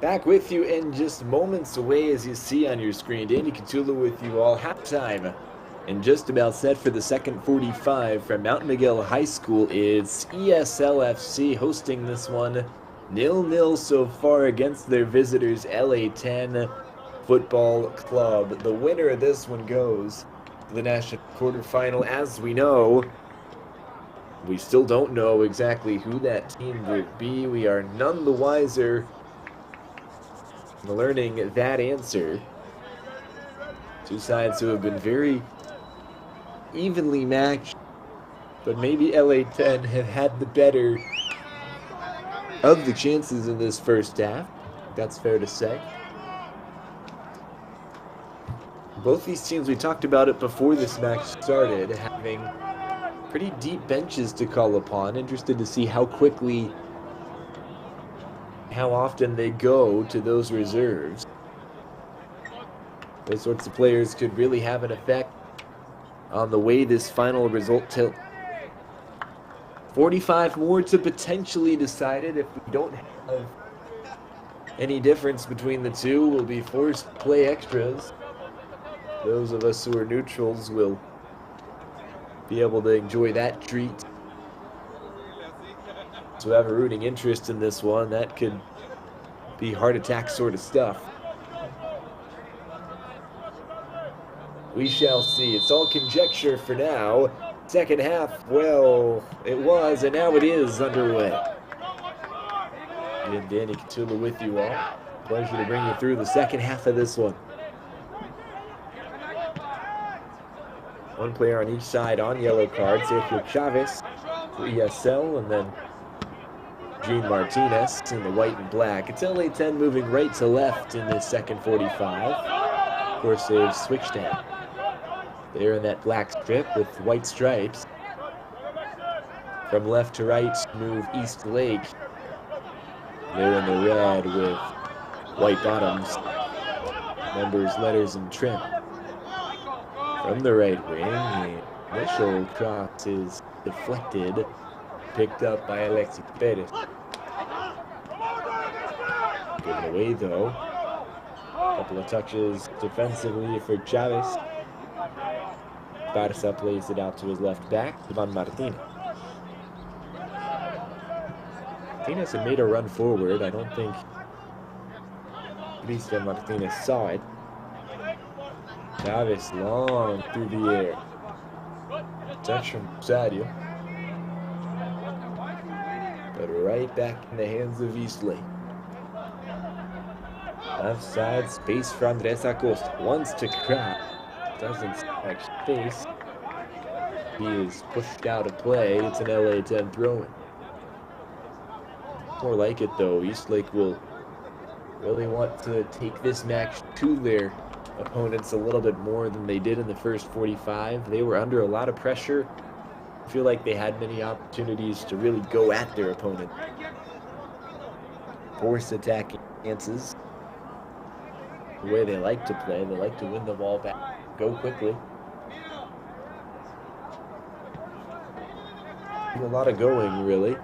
Back with you and just moments away, as you see on your screen. Danny Catula with you all. Halftime and just about set for the second 45 from Mount Miguel High School. It's ESLFC hosting this one. 0-0 so far against their visitors, LA10 Football Club. The winner of this one goes to the national quarterfinal. As we know, we still don't know exactly who that team will be. We are none the wiser learning that answer. Two sides who have been very evenly matched, but maybe LA10 have had the better of the chances in this first half. That's fair to say. Both these teams, we talked about it before this match started, having pretty deep benches to call upon. Interested to see how often they go to those reserves. Those sorts of players could really have an effect on the way this final result tilts. 45 more to potentially decide it. If we don't have any difference between the two, we'll be forced to play extras. Those of us who are neutrals will be able to enjoy that treat. So have a rooting interest in this one. That could be heart attack sort of stuff. We shall see. It's all conjecture for now. Second half, well, it was, and now it is underway. And Danny Catula with you all. Pleasure to bring you through the second half of this one. One player on each side on yellow cards. Sergio Chavez for ESL, and then Gene Martinez in the white and black. It's LA10 moving right to left in this second 45. Of course, they've switched it. They're in that black strip with white stripes. From left to right, move East Lake. They're in the red with white bottoms, numbers, letters, and trim. From the right wing, the initial cross is deflected, picked up by Alexis Perez. Given away though. A couple of touches defensively for Chavez. Barca plays it out to his left back, Ivan Martinez. Martinez had made a run forward. I don't think Cristian Martinez saw it. Chavez long through the air. Touch from Sadio. But right back in the hands of Eastlake. Left side, space for Andres Acosta. Wants to crack. Doesn't like space. He is pushed out of play. It's an LA10 throw-in. More like it though. Eastlake will really want to take this match to their opponents a little bit more than they did in the first 45. They were under a lot of pressure. I feel like they had many opportunities to really go at their opponent. Force attacking chances. The way they like to play, they like to win the ball back, go quickly. A lot of going, really.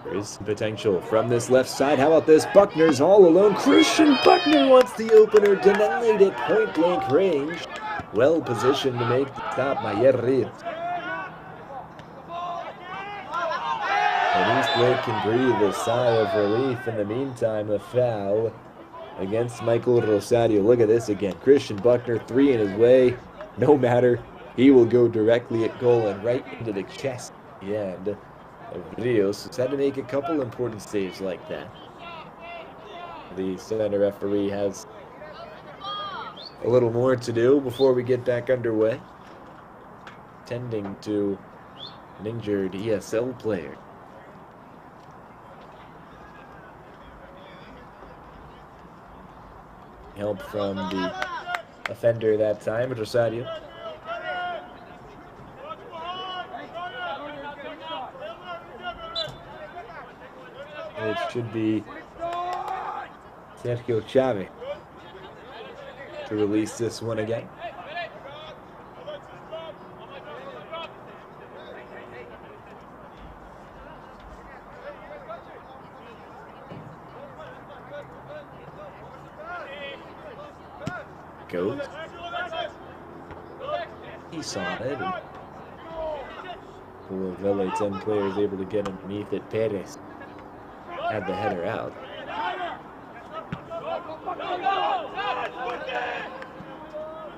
There is potential from this left side. How about this? Buckner's all alone. Christian Buckner wants the opener, denied at point blank range. Well positioned to make the stop by Yerri. And Eastlake can breathe a sigh of relief. In the meantime, a foul against Michael Rosario. Look at this again. Christian Buckner, 3 in his way. No matter. He will go directly at goal and right into the chest at the end of Rios, who's had to make a couple important saves like that. The center referee has a little more to do before we get back underway. Tending to an injured ESL player. Help from the offender that time, Rosario. should be Sergio Chavez to release this one again. Goes. He saw it. And one of LA10 players able to get underneath it. Perez had the header out.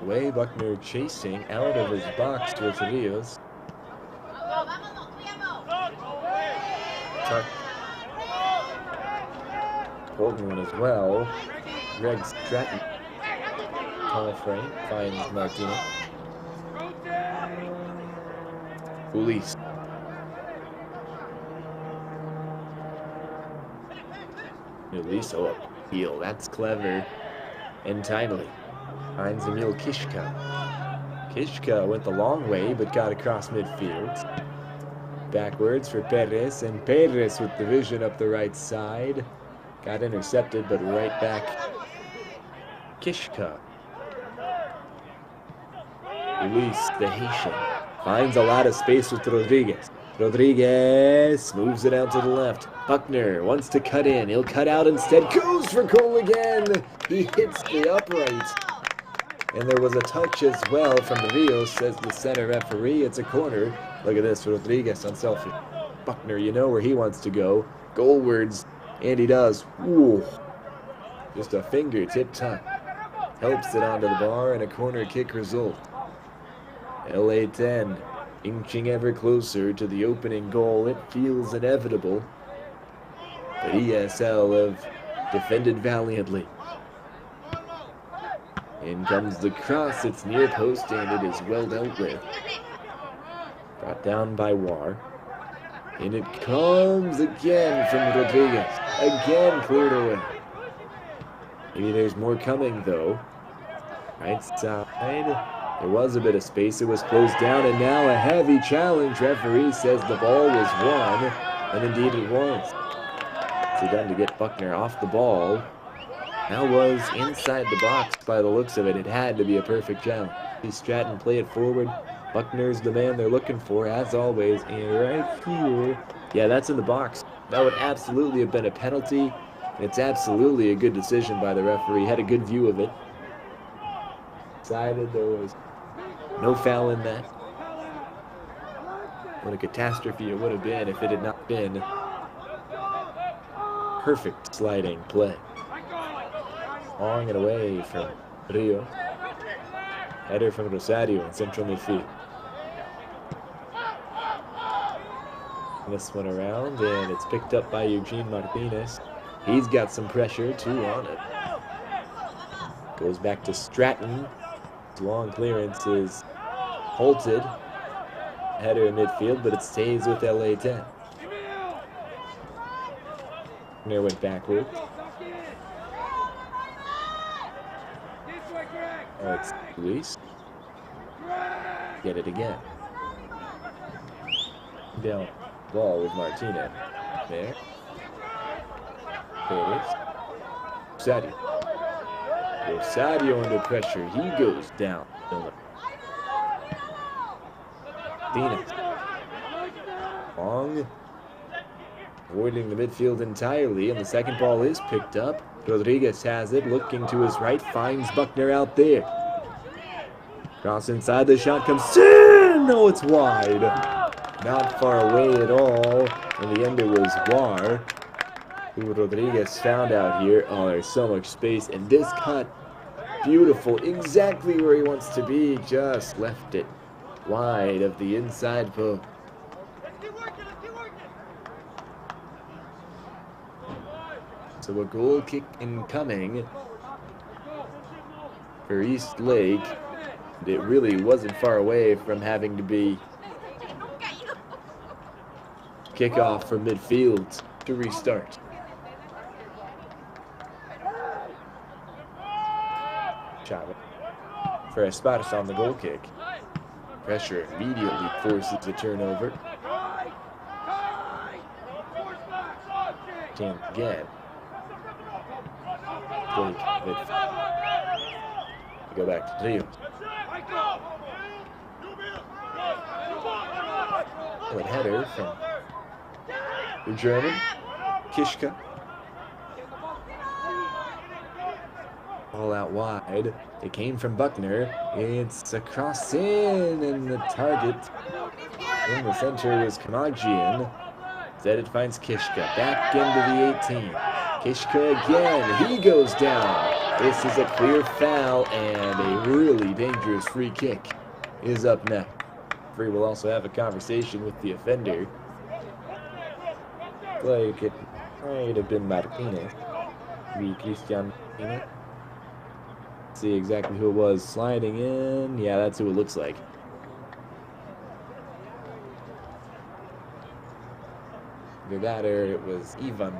Way Buckner chasing out of his box towards Rios. Tuck. Holding one as well. Greg Stratton. Tall frame finds Martinez. Ulis. Ulis, oh, up heel. That's clever and timely. Finds Emil Kishka. Kishka went the long way, but got across midfield. Backwards for Perez, and Perez with the vision up the right side. Got intercepted, but right back. Kishka. Luis, the Haitian, finds a lot of space with Rodriguez. Rodriguez moves it out to the left. Buckner wants to cut in. He'll cut out instead. Goes for goal again. He hits the upright. And there was a touch as well from the Rios, says the center referee. It's a corner. Look at this, Rodriguez on selfie. Buckner, you know where he wants to go. Goalwards, and he does. Ooh. Just a fingertip tuck. Helps it onto the bar, and a corner kick result. LA10 inching ever closer to the opening goal. It feels inevitable. But ESL have defended valiantly. In comes the cross. It's near post, and it is well dealt with. Brought down by War. And it comes again from Rodriguez. Again cleared away. Maybe there's more coming, though. Right side. There was a bit of space. It was closed down, and now a heavy challenge. Referee says the ball was won, and indeed it was. It's done to get Buckner off the ball. That was inside the box by the looks of it. It had to be a perfect challenge. Stratton play it forward. Buckner's the man they're looking for, as always. And right here, yeah, that's in the box. That would absolutely have been a penalty. It's absolutely a good decision by the referee. Had a good view of it. Decided there was no foul in that. What a catastrophe it would have been if it had not been perfect sliding play. Long and away from Rio. Header from Rosario in central midfield. This one around, and it's picked up by Eugene Martinez. He's got some pressure too on it. Goes back to Stratton. Long clearance is halted. Header in midfield, but it stays with LA10. There went backward. Oh, it's Luis. Get it again. Down ball with Martinez. There. Perez. Rosario. Rosario under pressure. He goes down. Dinas. Long. Avoiding the midfield entirely, and the second ball is picked up. Rodriguez has it, looking to his right, finds Buckner out there. Cross inside, the shot comes in! No, it's wide. Not far away at all. In the end, it was War who Rodriguez found out here. Oh, there's so much space, and this cut, beautiful, exactly where he wants to be, just left it wide of the inside post. So a goal kick incoming for East Lake. It really wasn't far away from having to be kickoff from midfield to restart. Chavez for Esparza on the goal kick. Pressure immediately forces the turnover. hands again. We go back to Rio. Good header from the German, Kishka. All out wide. It came from Buckner. It's a cross in, and the target in the center was Kamajian. Instead it finds Kishka. Back into the 18. Kishka again. He goes down. This is a clear foul, and a really dangerous free kick is up next. Free will also have a conversation with the offender. Like it might have been Martinez. Christian Martinez. See exactly who it was sliding in. Yeah, that's who it looks like. Either that or it was Ivan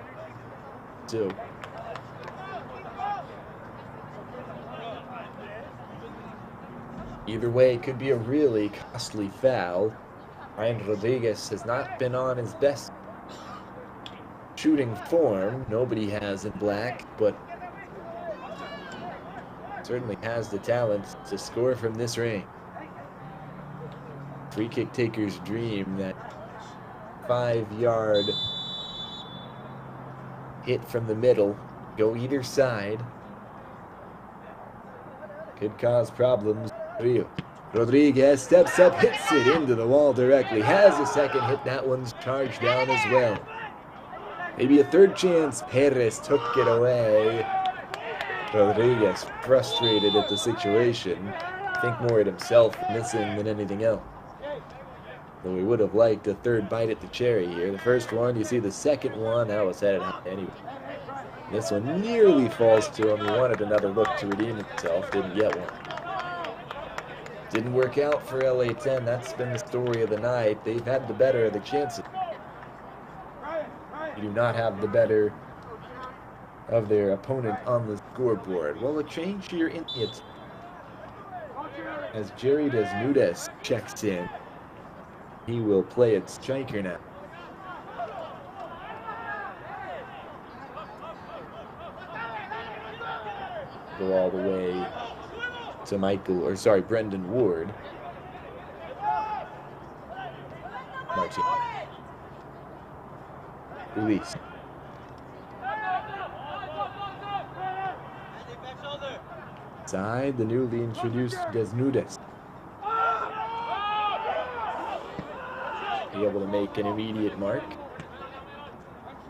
too. Either way, it could be a really costly foul. Ryan Rodriguez has not been on his best shooting form. Nobody has in black, but certainly has the talent to score from this range. Free kick taker's dream, that 5-yard hit from the middle, go either side, could cause problems. Rio. Rodriguez steps up, hits it into the wall directly, has a second hit, that one's charged down as well. Maybe a third chance. Perez took it away. Rodriguez frustrated at the situation. I think more at himself missing than anything else. Though we would have liked a third bite at the cherry here. The first one, you see the second one, that was headed out anyway. This one nearly falls to him. He wanted another look to redeem himself, didn't get one. Didn't work out for LA10. That's been the story of the night. They've had the better of the chances. They do not have the better of their opponent on the scoreboard. Well, a change here in it as Jerry Desnudez checks in. He will play at striker now. Go all the way to Brendan Ward. Martin. Release. Side, the newly introduced Desnudez. Be able to make an immediate mark.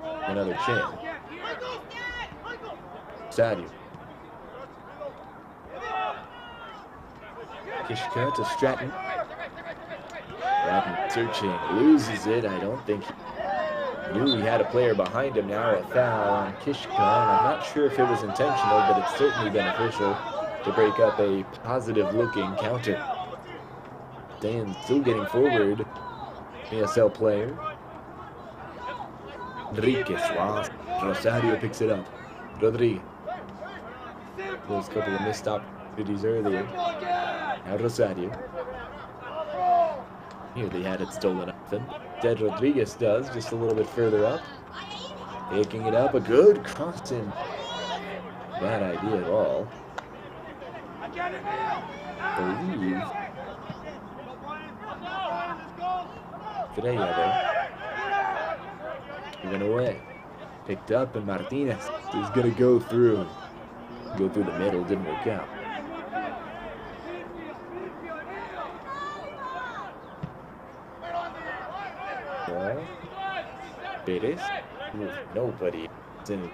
Another chance. Sadio. Kishka to Stratton. Stratton searching, loses it. I don't think he knew he had a player behind him. Now a foul on Kishka, and I'm not sure if it was intentional, but it's certainly beneficial to break up a positive-looking counter. Dan still getting forward. ASL player. Enriquez lost. Rosario picks it up. Rodriguez. Those couple of missed opportunities earlier. Now Rosario. Nearly had it stolen off him. Dead Rodriguez does, just a little bit further up. Taking it up, a good cross in. Bad idea at all. I believe Freya there. Given away. Picked up, and Martinez is going to go through. Go through the middle, didn't work out. Well, Perez. Nobody. It's in.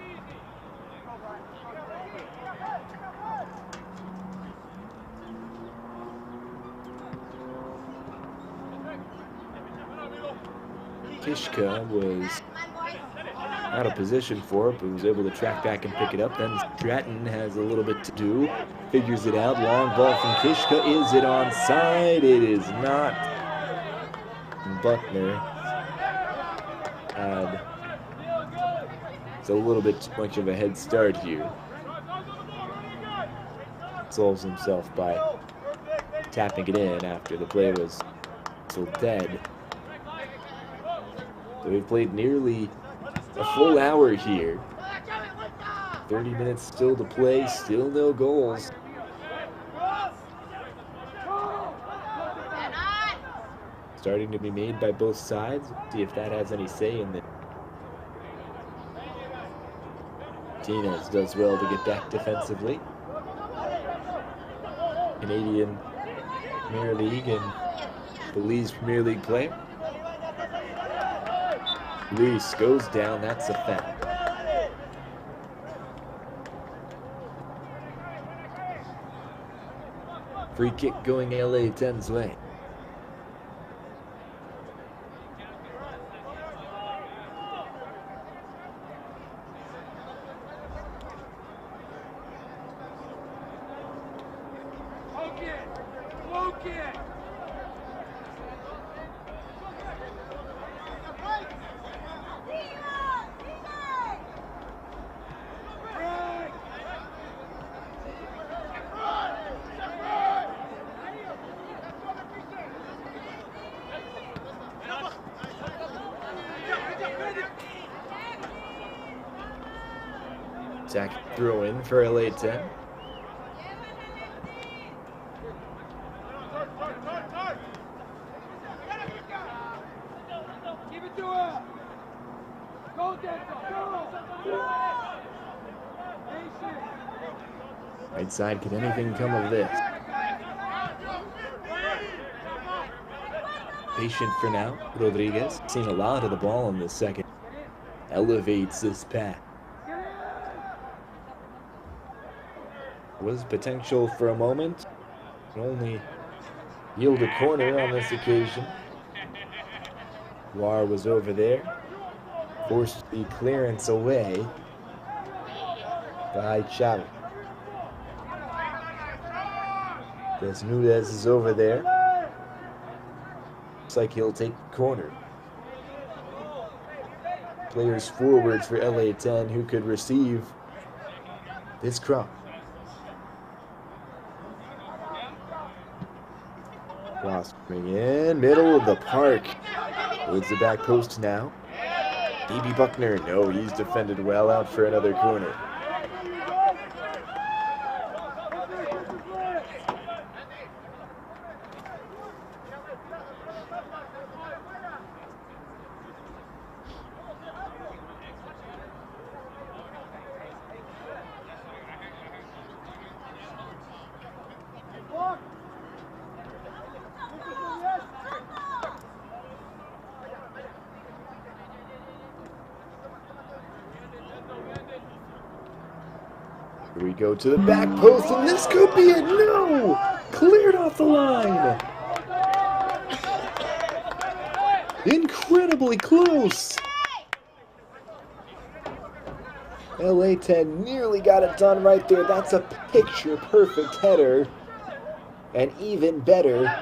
Kishka was out of position for it, but was able to track back and pick it up. Then Stratton has a little bit to do. Figures it out. Long ball from Kishka. Is it onside? It is not. Buckner had a little bit too much of a head start here. Solves himself by tapping it in after the play was still dead. So we've played nearly a full hour here. 30 minutes still to play, still no goals. Starting to be made by both sides. See if that has any say in the. Martinez does well to get back defensively. Canadian Premier League and Belize Premier League player. Luis goes down, that's a foul. Free kick going LA10's way. Zach throw in for LA10. Right side, can anything come of this? Patient for now, Rodriguez. Seen a lot of the ball in this second. Elevates this pass. Was potential for a moment. Can only yield a corner on this occasion. War was over there. Forced the clearance away by Xavi. Desnudez is over there. Looks like he'll take the corner. Players forwards for LA10 who could receive this cross. Cross coming in, middle of the park. Towards the back post now. B.B. Buckner, no, he's defended well, out for another corner. Here we go to the back post, and this could be it. No! Cleared off the line. Incredibly close. LA10 nearly got it done right there. That's a picture-perfect header. And even better,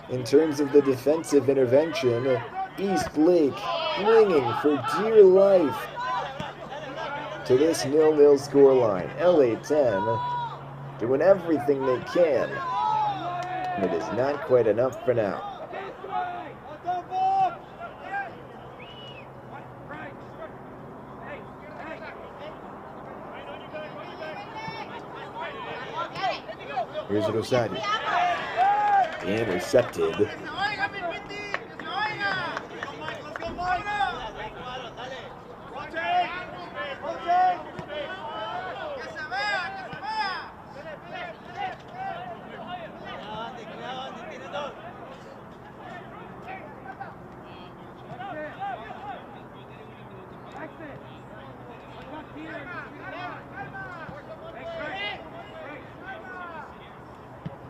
in terms of the defensive intervention, East Lake clinging for dear life to this 0-0 scoreline. LA10 doing everything they can. It is not quite enough for now. Here's Rosati. Intercepted.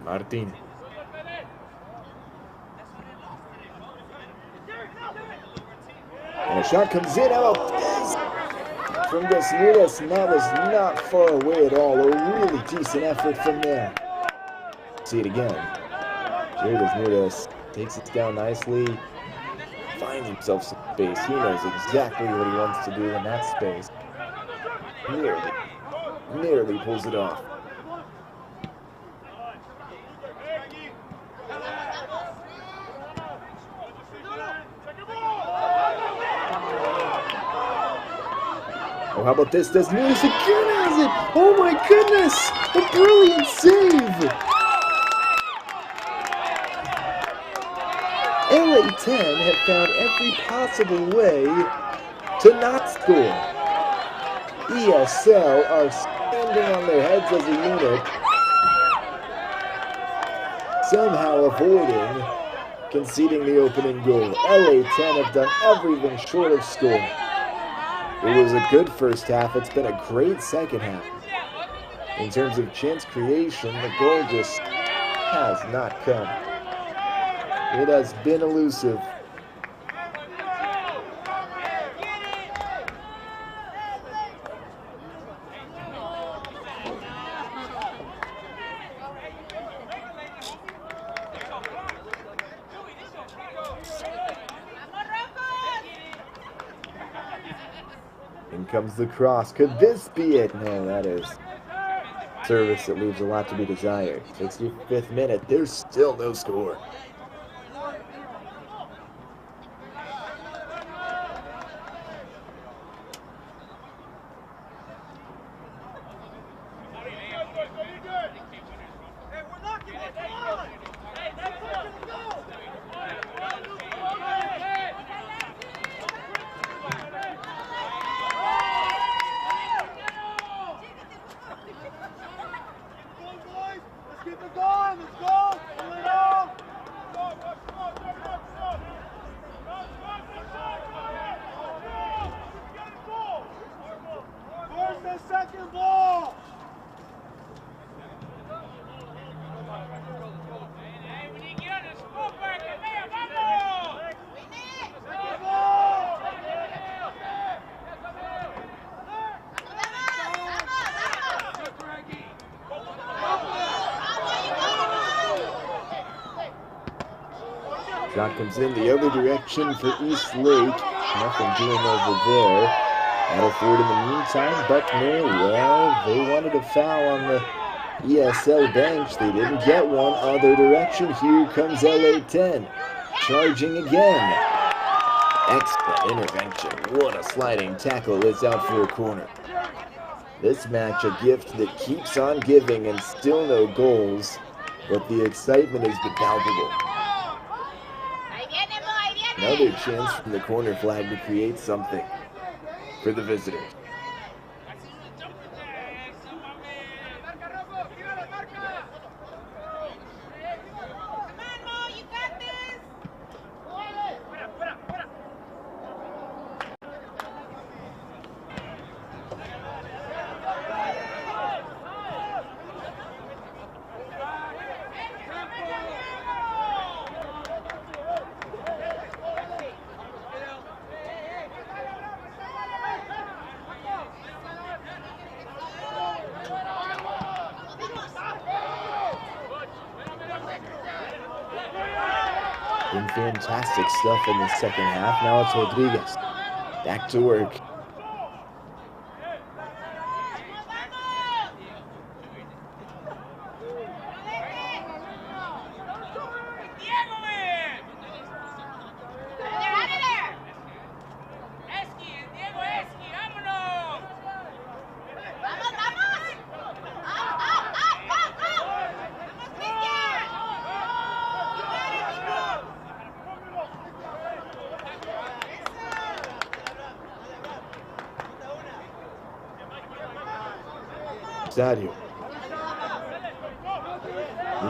Martin. And a shot comes in out from Desnudez, and that was not far away at all. A really decent effort from there. See it again. Here Desnudez takes it down nicely, finds himself some space. He knows exactly what he wants to do in that space. Nearly pulls it off. Oh, how about this? Does Nunes again has it? Oh my goodness! A brilliant save! LA10 have found every possible way to not score. ESL are standing on their heads as a unit, somehow avoiding conceding the opening goal. LA10 have done everything short of scoring. It was a good first half. It's been a great second half. In terms of chance creation, the goal just has not come. It has been elusive. In comes the cross. Could this be it? No, that is service that leaves a lot to be desired. 65th minute. There's still no score. Shot comes in the other direction for East Lake. Nothing doing over there. Battle for it in the meantime. Buckner, well, they wanted a foul on the ESL bench. They didn't get one. Other direction. Here comes LA10. Charging again. Excellent intervention. What a sliding tackle. It's out for a corner. This match a gift that keeps on giving and still no goals. But the excitement has been palpable. Another chance from the corner flag to create something for the visitors. Been fantastic stuff in the second half. Now it's Rodriguez. Back to work. Stadio.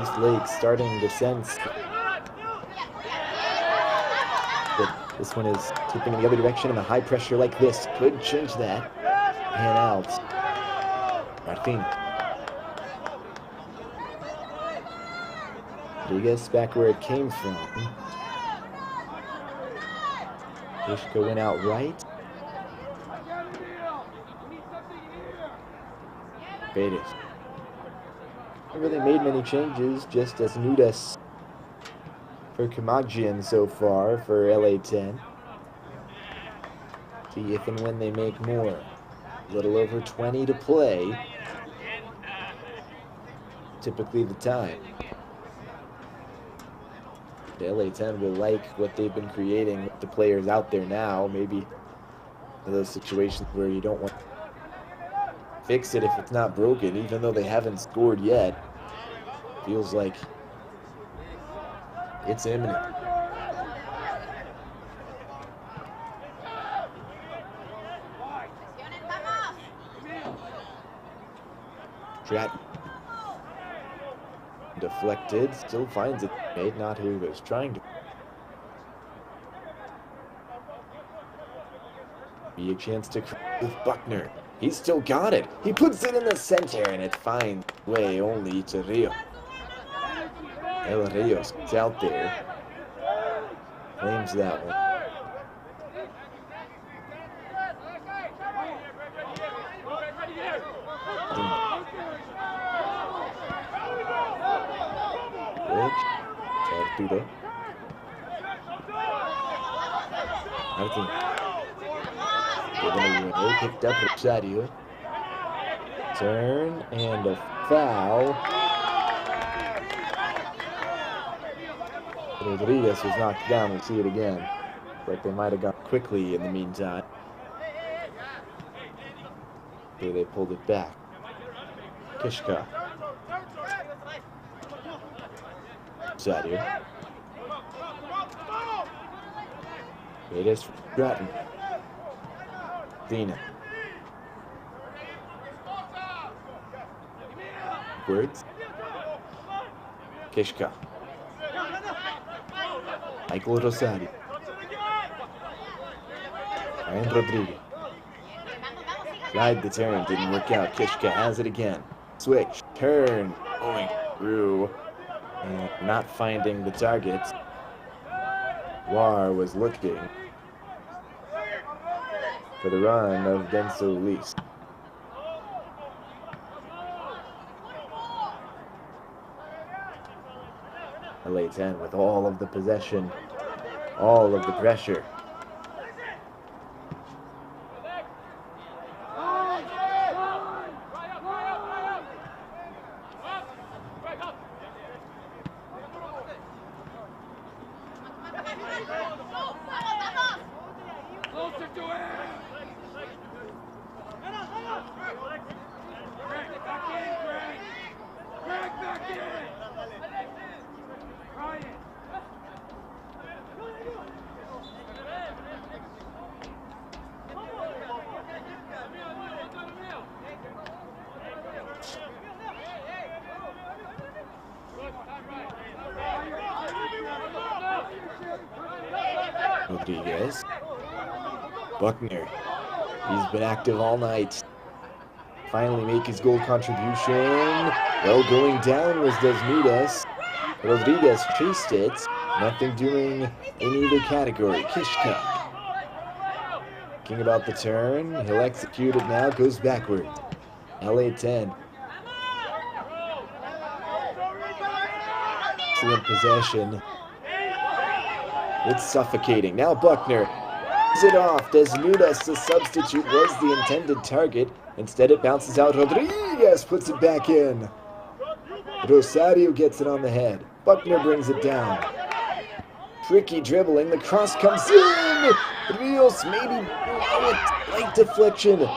East Lake starting to sense that this one is tipping in the other direction, and a high pressure like this could change that. And out. Martin. Rodriguez back where it came from. Ishka went out right. Betis. Haven't really made many changes, just as Nudes for Kamagian so far for LA10. See if and when they make more. A little over 20 to play. Typically the time. The LA10 will like what they've been creating with the players out there now. Maybe those situations where you don't want fix it if it's not broken, even though they haven't scored yet. Feels like it's imminent. Stratton. Deflected, still finds it made, not who he was trying to. Be a chance to create with Buckner. He's still got it. He puts it in the center and it finds way only to Rio. El Rios is out there. Claims that one. Arturo. Martin. Giving away, picked up Rosario. Turn and a foul. Rodriguez was knocked down. We'll see it again. But they might have gone quickly in the meantime. Okay, they pulled it back. Kishka. Rosario. It is for Stratton. Dina. Words. Kishka. Michael Rosario. And Rodriguez. Tried the turn, didn't work out. Kishka has it again. Switch, turn, going through. And not finding the target. War was looking for the run of Denso Lis. LA10 with all of the possession, all of the pressure. Rodriguez. Buckner. He's been active all night. Finally make his goal contribution. Well, going down was Desnudas. Rodriguez chased it. Nothing doing in either category. Kishka. Thinking about the turn. He'll execute it now. Goes backward. LA10. Excellent possession. It's suffocating. Now Buckner is it off. Desnudas, the substitute, was the intended target. Instead it bounces out. Rodriguez puts it back in. Rosario gets it on the head. Buckner brings it down. Tricky dribbling. The cross comes in. Rios maybe below it. Light deflection.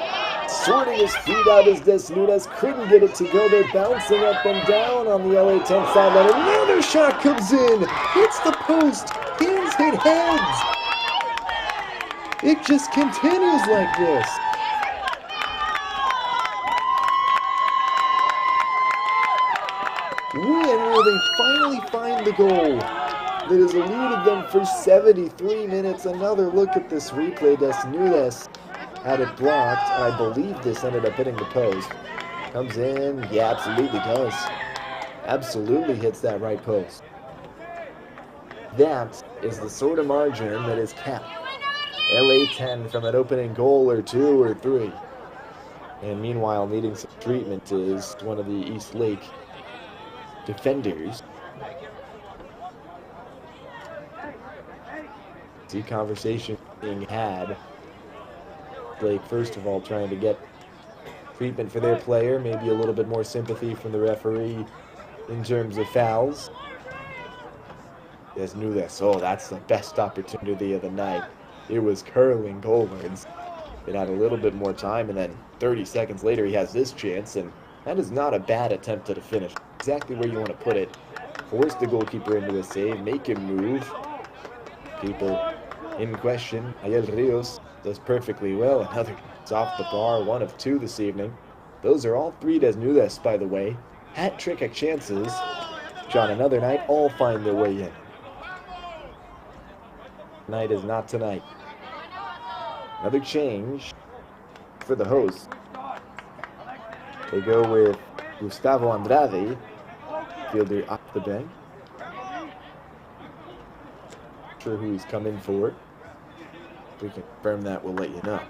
Sorting his feet out as Desnudas couldn't get it to go. They're bouncing up and down on the LA10 sideline. Another shot comes in. Hits the post. Hands hit heads. It just continues like this. When will they finally find the goal that has eluded them for 73 minutes? Another look at this replay. Desnudas had it blocked. I believe this ended up hitting the post. Comes in. Yeah, absolutely does. Absolutely hits that right post. That is the sort of margin that is kept LA10 from an opening goal or two or three. And meanwhile, needing some treatment is one of the East Lake defenders. See conversation being had. Lake, first of all, trying to get treatment for their player, maybe a little bit more sympathy from the referee in terms of fouls. Desnudas, oh, that's the best opportunity of the night. It was curling goalwards. It had a little bit more time, and then 30 seconds later, he has this chance, and that is not a bad attempt at a finish. Exactly where you want to put it. Force the goalkeeper into a save, make him move. People in question. Ayel Rios does perfectly well. Another off the bar, 1 of 2 this evening. Those are all 3 Desnudas, by the way. Hat-trick of chances. John, another night, all find their way in. Tonight is not tonight. Another change for the host. They go with Gustavo Andrade, fielder off the bench. Not sure who he's come in for. If we can confirm that, we'll let you know.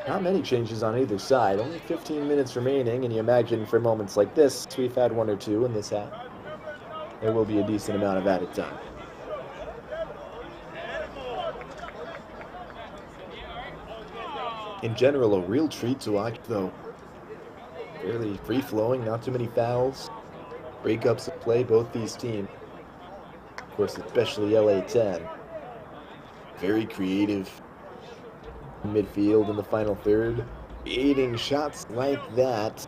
Not many changes on either side. Only 15 minutes remaining, and you imagine for moments like this, we've had 1 or 2 in this half. There will be a decent amount of added time. In general, a real treat to watch, though. Fairly free-flowing, not too many fouls. Breakups of play, both these teams. Of course, especially LA10. Very creative midfield in the final third. Creating shots like that.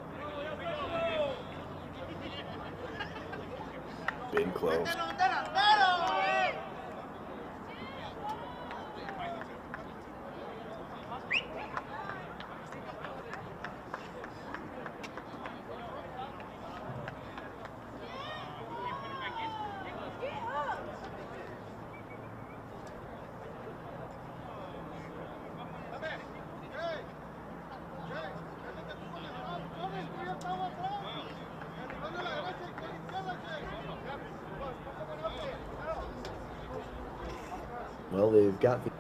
Been close. Well, they've got the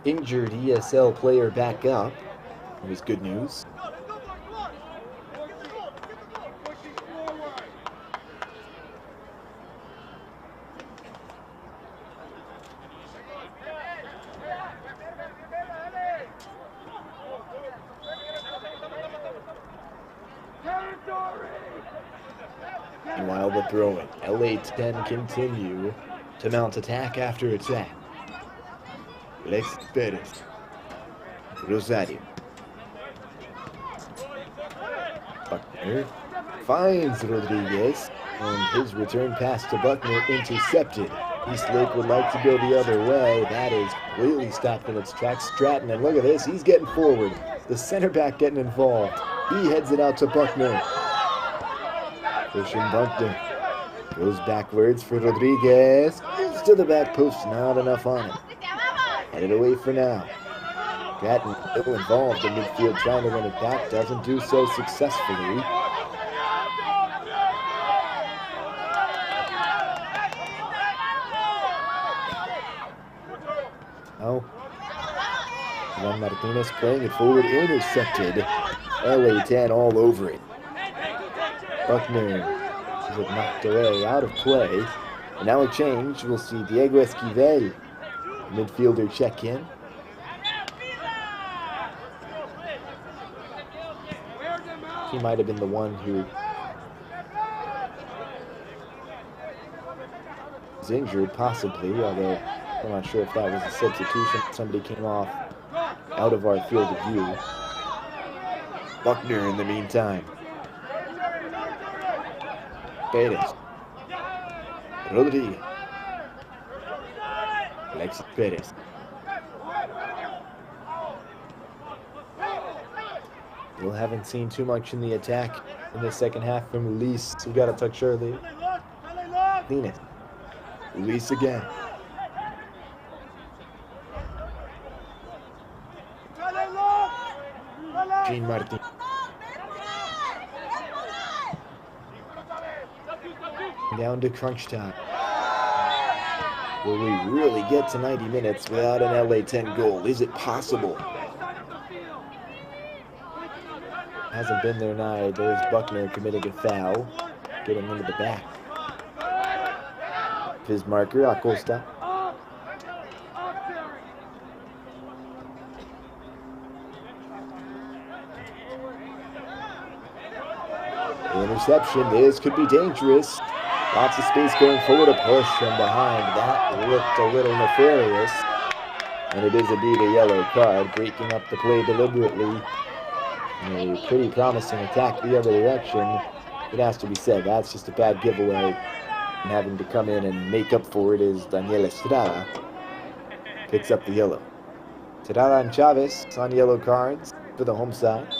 injured ESL player back up. It was good news. Meanwhile, the throw-in. LA10 continue to mount attack after attack. Alexis Perez. Rosario. Buckner finds Rodriguez, and his return pass to Buckner intercepted. Eastlake would like to go the other way. That is completely stopped in its tracks. Stratton, and look at this, he's getting forward. The center back getting involved. He heads it out to Buckner. Christian Buckner goes backwards for Rodriguez. Moves to the back post, not enough on it. Headed away for now. Stratton still involved in midfield, trying to run it back. Doesn't do so successfully. Oh. Juan Martinez playing it forward, intercepted. LA10 all over it. Buckner is it knocked away, out of play. And now a change. We'll see Diego Esquivel, midfielder, check in. He might have been the one who was injured, possibly, although I'm not sure if that was a substitution. Somebody came off out of our field of view. Buckner in the meantime. Perez. Rodriguez. Alexis Perez. Still haven't seen too much in the attack in the second half from Ulis, who got a touch early. Martinez. Ulis again. Jean Martin. Down to crunch time. Will we really get to 90 minutes without an LA10 goal? Is it possible? Hasn't been there now. There's Buckner committing a foul. Getting into the back. His marker, Acosta. Interception. This could be dangerous. Lots of space going forward. A push from behind. That looked a little nefarious. And it is indeed a yellow card, breaking up the play deliberately. A pretty promising attack the other direction. It has to be said, that's just a bad giveaway. And having to come in and make up for it is Daniel Estrada. Picks up the yellow. Estrada and Chavez on yellow cards for the home side.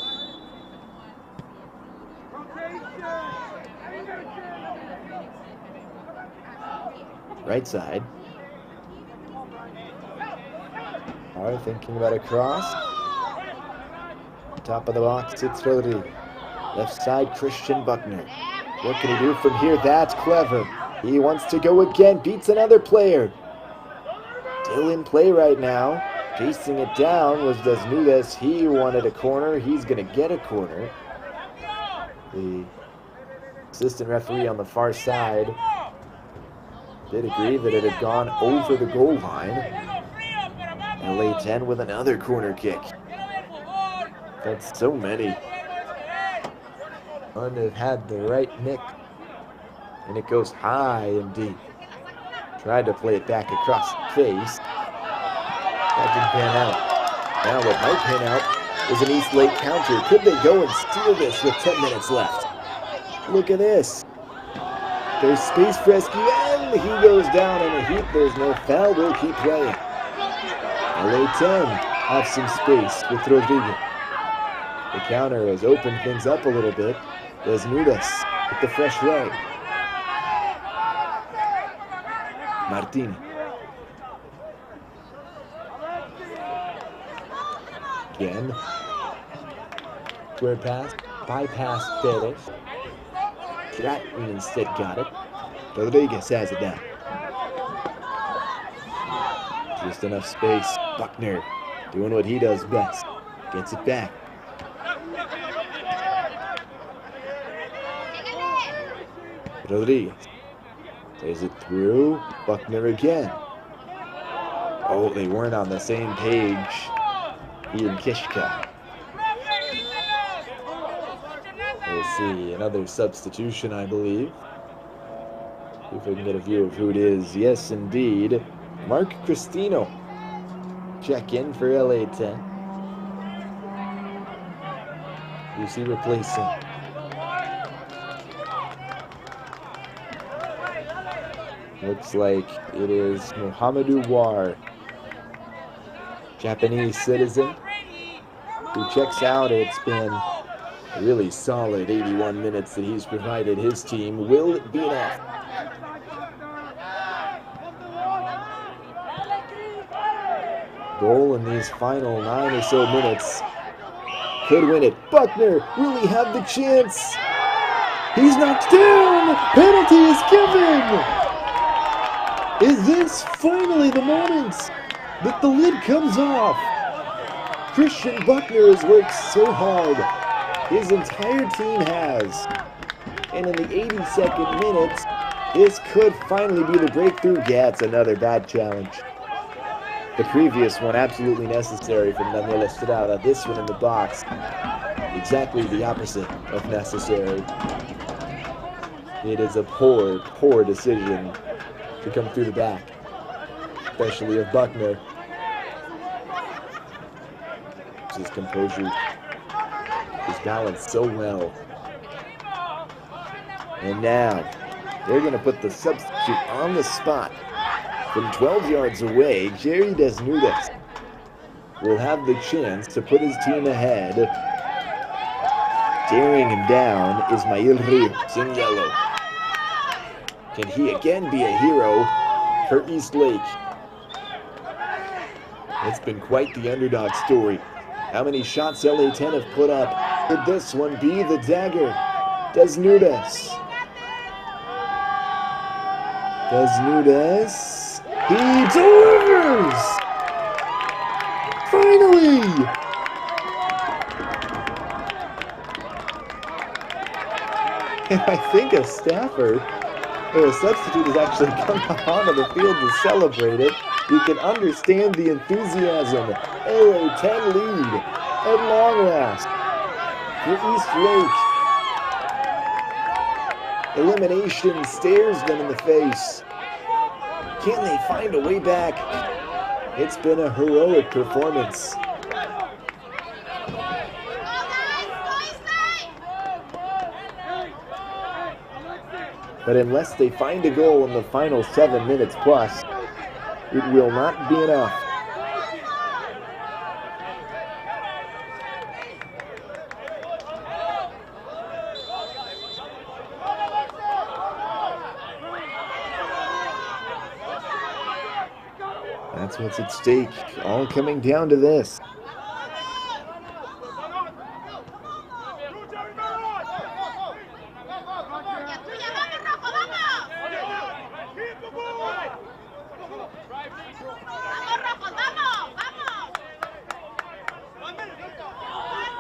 Right side. Are thinking about a cross. Top of the box, it's Rodriguez. Left side, Christian Buckner. What can he do from here? That's clever. He wants to go again, beats another player. Still in play right now. Chasing it down was Desnudez. He wanted a corner. He's going to get a corner. The assistant referee on the far side did agree that it had gone over the goal line. LA10 with another corner kick. That's so many. One have had the right nick. And it goes high and deep. Tried to play it back across the face. That didn't pan out. Now what might pan out is an East Lake counter. Could they go and steal this with 10 minutes left? Look at this. There's space for rescue, and he goes down in a heap. There's no foul. We'll keep playing. LA10 have some space with Rodriguez. The counter has opened things up a little bit. Desnudez with the fresh right. Martin. Again. Square pass. Bypass Perez. Stratton instead got it. Rodriguez has it down. Just enough space. Buckner doing what he does best. Gets it back. Rodriguez plays it through. Buckner again. Oh, they weren't on the same page. He and Kishka. We'll see another substitution, I believe. See if we can get a view of who it is. Yes, indeed. Mark Cristino. Check in for LA10. Who's he replacing? Looks like it is Mohamedou War, Japanese citizen, who checks out. It's been a really solid 81 minutes that he's provided his team. Will it be enough? Goal in these final 9 or so minutes could win it. Buckner, will he have the chance? He's knocked down! Penalty is given! Is this finally the moment that the lid comes off? Christian Buckner has worked so hard. His entire team has. And in the 82nd minute, this could finally be the breakthrough. Yeah, it's another bad challenge. The previous one absolutely necessary from Daniel Estrada. This one in the box, exactly the opposite of necessary. It is a poor, poor decision to come through the back, especially of Buckner. His composure is balanced so well. And now they're going to put the substitute on the spot. From 12 yards away, Jerry Desnudez will have the chance to put his team ahead. Staring him down is Ismael Rios in yellow. Can he again be a hero for East Lake? It's been quite the underdog story. How many shots LA10 have put up? Could this one be the dagger? Desnudez. Desnudez. He delivers! Finally! And I think a staffer or a substitute has actually come onto the field to celebrate it. You can understand the enthusiasm. LA10 lead at long last for East Lake. Elimination stares them in the face. Can they find a way back? It's been a heroic performance. But unless they find a goal in the final 7 minutes plus, it will not be enough. That's what's at stake, all coming down to this.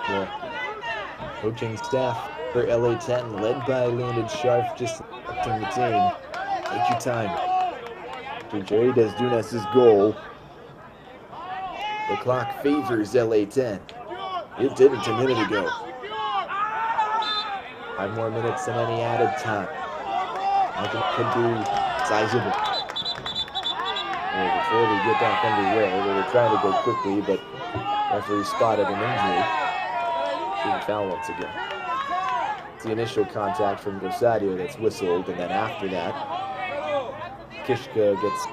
The coaching staff for LA10, led by Leonid Sharf, just selecting the team. Take your time. To Jerry Desdunes' goal. The clock favors LA10. It didn't a minute ago. 5 more minutes than any added time. I think it could be sizable. Before we get back underway, we were trying to go quickly, but referee spotted an injury. Shooting foul once again. It's the initial contact from Rosario that's whistled, and then after that, Kishka gets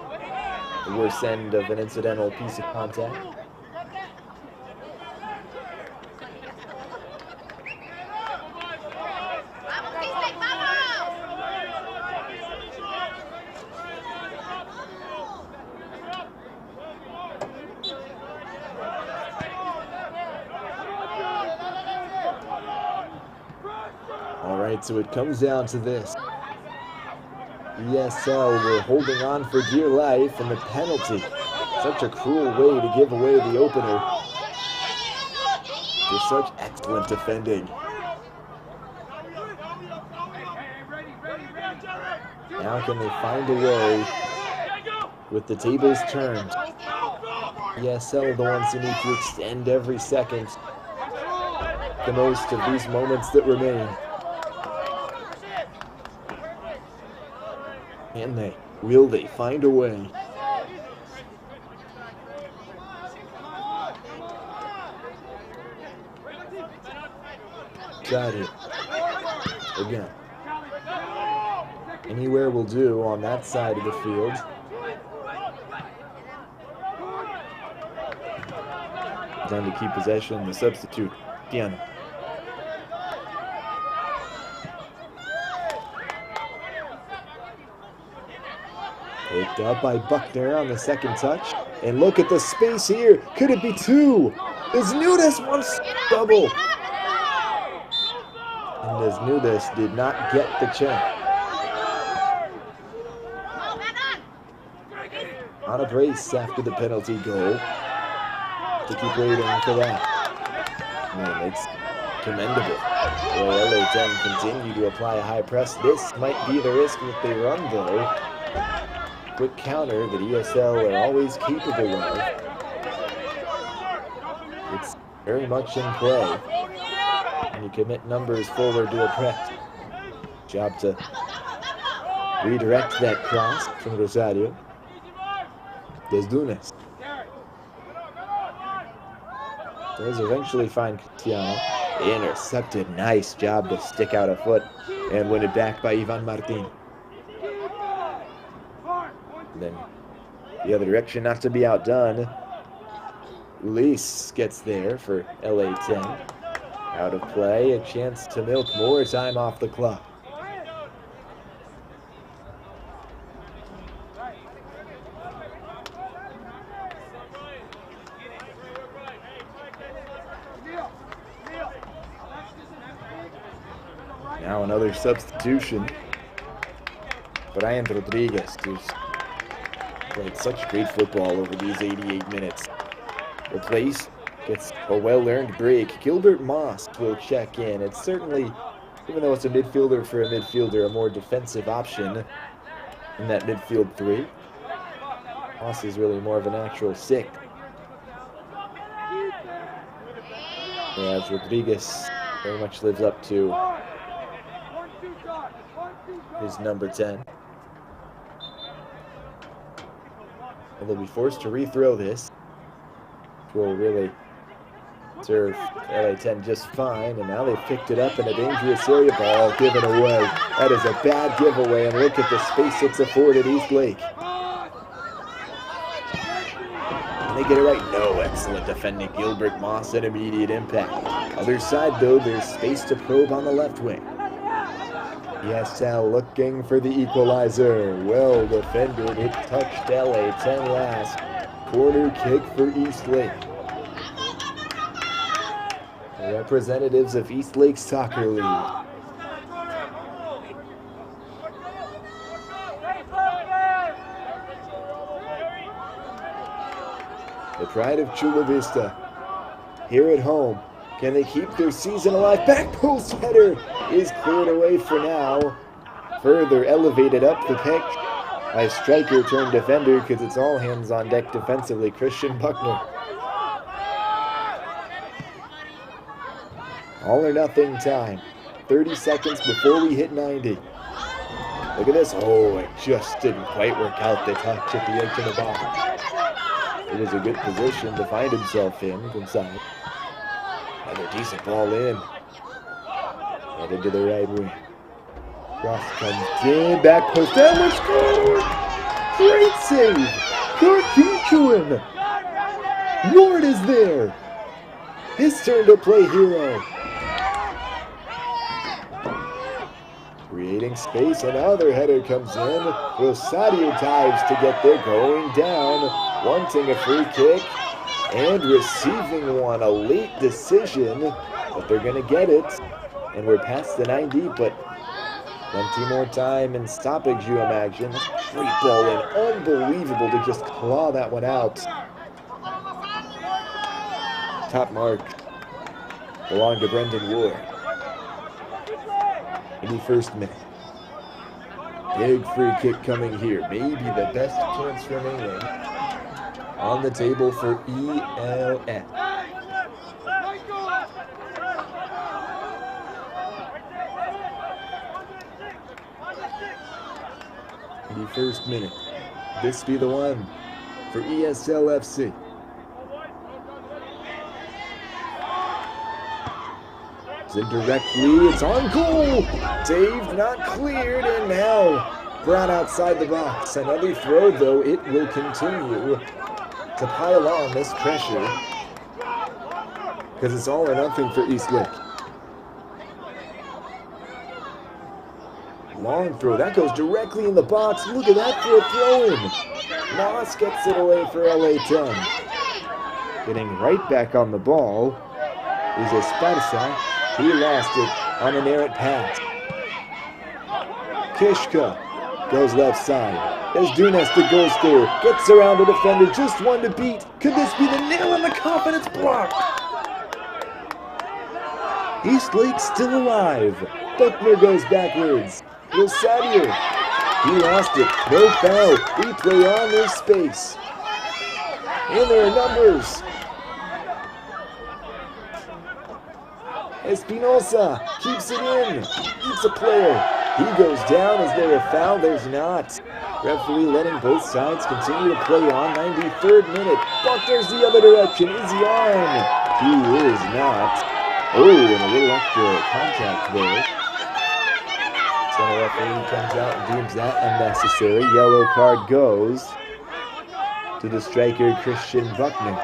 the worst end of an incidental piece of contact. All right, so it comes down to this. ESL were holding on for dear life, and the penalty. Such a cruel way to give away the opener. For such excellent defending. Now can they find a way with the tables turned? ESL the ones who need to extend every second. The most of these moments that remain. Can they? Will they find a way? Got it. Again. Anywhere will do on that side of the field. Time to keep possession, the substitute, Piano. Picked up by Buckner on the second touch. And look at the space here. Could it be 2? Desnudes wants double. And Desnudes did not get the check. On a brace after the penalty goal. To keep waiting for that. And it's commendable. Will LA10 continue to apply a high press? This might be the risk that they run, though. Quick counter that ESL are always capable of. It's very much in play. And you commit numbers forward to a press. Job to redirect that cross from Rosario. Desdunes. Does eventually find Cristiano. Intercepted. Nice job to stick out a foot and win it back by Ivan Martin. Then the other direction, not to be outdone. Ulis gets there for LA10. Out of play, a chance to milk more time off the clock. Now another substitution. Brian Rodriguez, who's played such great football over these 88 minutes. Replaced, gets a well-earned break. Gilbert Moss will check in. It's certainly, even though it's a midfielder for a midfielder, a more defensive option in that midfield 3. Moss is really more of a natural 6. Whereas Rodriguez very much lives up to his number 10. They'll be forced to rethrow this. Will really serve LA10 just fine, and now they've picked it up in a dangerous area. Ball given away. That is a bad giveaway, and look at the space it's afforded Eastlake. Can they get it right? No. Excellent defending. Gilbert Moss, an immediate impact. Other side, though, there's space to probe on the left wing. ESL looking for the equalizer. Well defended. It touched LA10 last. Corner kick for Eastlake. The representatives of Eastlake Soccer League. The pride of Chula Vista. Here at home. Can they keep their season alive? Back post header is cleared away for now. Further elevated up the pitch by striker turned defender, because it's all hands on deck defensively. Christian Buckner. All or nothing time. 30 seconds before we hit 90. Look at this. Oh, it just didn't quite work out. The touch at the edge of the box. It was a good position to find himself in inside. Another decent ball in. Headed to the right wing. Cross comes in. Back post. Down, score! Great save! Gargantuan! Ward is there! His turn to play hero. Creating space, another header comes in. Rosario dives to get there, going down, wanting a free kick, and receiving one. A late decision, but they're going to get it. And we're past the 90, but plenty more time and stoppage, you imagine. Great ball in, unbelievable to just claw that one out. Top mark belonged to Brendan Ward. 81st minute. Big free kick coming here. Maybe the best chance remaining on the table for ELF. First minute. This be the one for ESLFC. It's indirectly. It's on goal. Saved, not cleared, and now brought outside the box. Another throw, though. It will continue to pile on this pressure because it's all or nothing for Eastlake. Long throw. That goes directly in the box. Look at that for a throw-in. Moss gets it away for LA10. Getting right back on the ball is Esparza. He lost it on an errant pass. Kishka goes left side. As Dunas, the goal scorer, gets around the defender. Just one to beat. Could this be the nail in the coffin? It's blocked. Eastlake still alive. Buckner goes backwards. Rosario, he lost it. No foul. Replay on their space. And there are numbers. Espinosa keeps it in. Eats a player. He goes down. Is there a foul? There's not. Referee letting both sides continue to play on. 93rd minute. Buckner's the other direction. Is he on? He is not. Oh, and a little extra contact there. Center referee comes out and deems that unnecessary. Yellow card goes to the striker, Christian Buckner.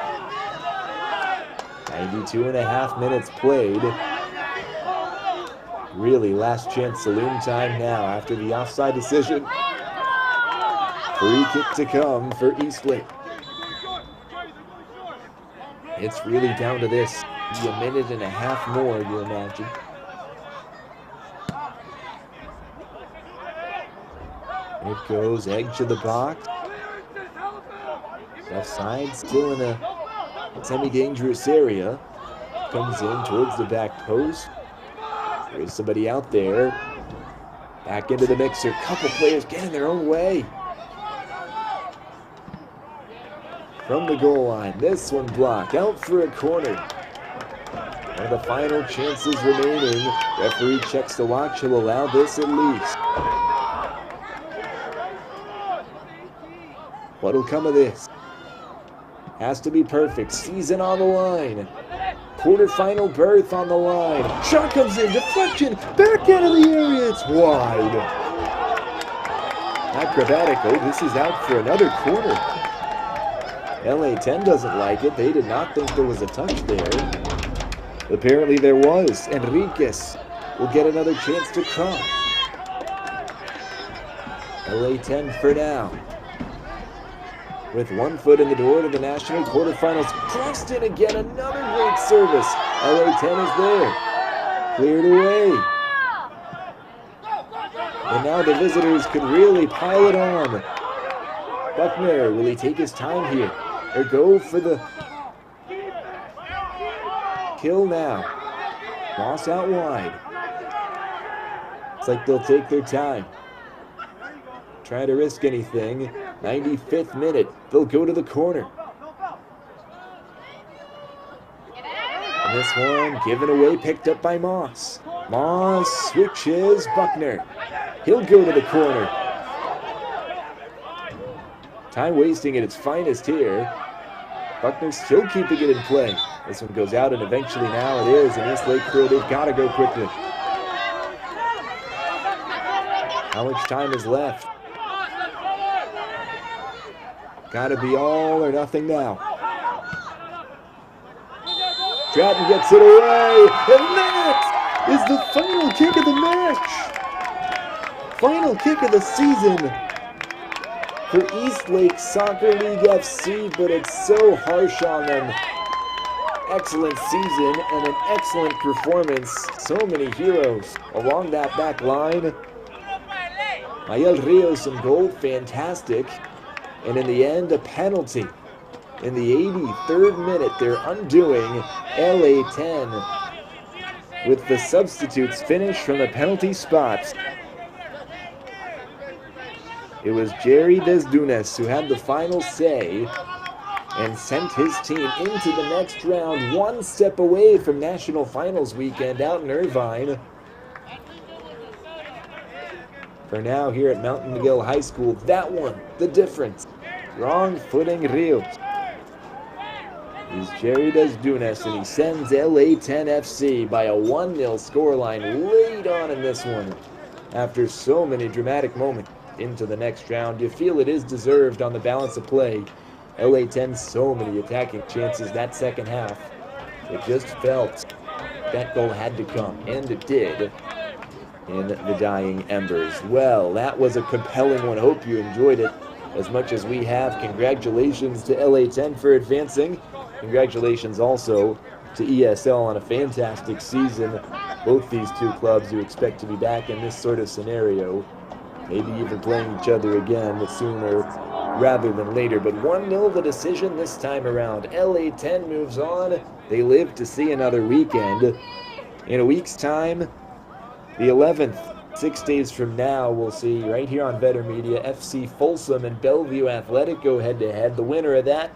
92.5 minutes played. Really last chance saloon time now after the offside decision. Free kick to come for Eastlake. It's really down to this. Be a minute and a half more, you imagine. It goes edge of the box. Left side still in a semi-dangerous area. Comes in towards the back post. There's somebody out there. Back into the mixer. Couple players getting their own way. From the goal line. This one blocked. Out for a corner. One of the final chances remaining. Referee checks the watch. He'll allow this at least. What'll come of this? Has to be perfect. Season on the line. Quarterfinal berth on the line. Shot comes in. Deflection. Back out of the area. It's wide. Acrobatic. Oh, this is out for another corner. LA10 doesn't like it. They did not think there was a touch there. Apparently there was. Enriquez will get another chance to come. LA10 for now. With 1 foot in the door to the national quarterfinals. Crossed in again. Another great service. LA10 is there. Cleared away. And now the visitors could really pile it on. Buckner, will he take his time here? Or go for the kill now? Moss out wide. It's like they'll take their time. Try to risk anything. 95th minute. They'll go to the corner. And this one given away, picked up by Moss. Moss switches. Buckner. He'll go to the corner. Time wasting at its finest here. Buckner still keeping it in play. This one goes out, and eventually now it is. And East Lake Crew, they've got to go quickly. How much time is left? Got to be all or nothing now. Stratton gets it away, and that is the final kick of the match. Final kick of the season for East Lake Soccer League FC, but it's so harsh on them. Excellent season and an excellent performance. So many heroes along that back line. Mayel Rios in goal, fantastic. And in the end, a penalty. In the 83rd minute, they're undoing LA10 with the substitutes finish from the penalty spots. It was Jerry Desdunes who had the final say and sent his team into the next round, one step away from National Finals weekend out in Irvine. For now, here at Mountain Miguel High School, that one, the difference. Wrong footing Rios. Is Jerry Desdunes, and he sends LA10 FC by a 1-0 scoreline late on in this one. After so many dramatic moments into the next round, you feel it is deserved on the balance of play. LA10, so many attacking chances that second half. It just felt that goal had to come, and it did in the dying embers. Well, that was a compelling one. Hope you enjoyed it as much as we have. Congratulations to LA10 for advancing. Congratulations also to ESL on a fantastic season. Both these two clubs you expect to be back in this sort of scenario, maybe even playing each other again sooner rather than later. But 1-0 the decision this time around. LA10 moves on. They live to see another weekend. In a week's time, the 11th, 6 days from now, we'll see right here on Vetter Media, FC Folsom and Bellevue Athletic go head-to-head. The winner of that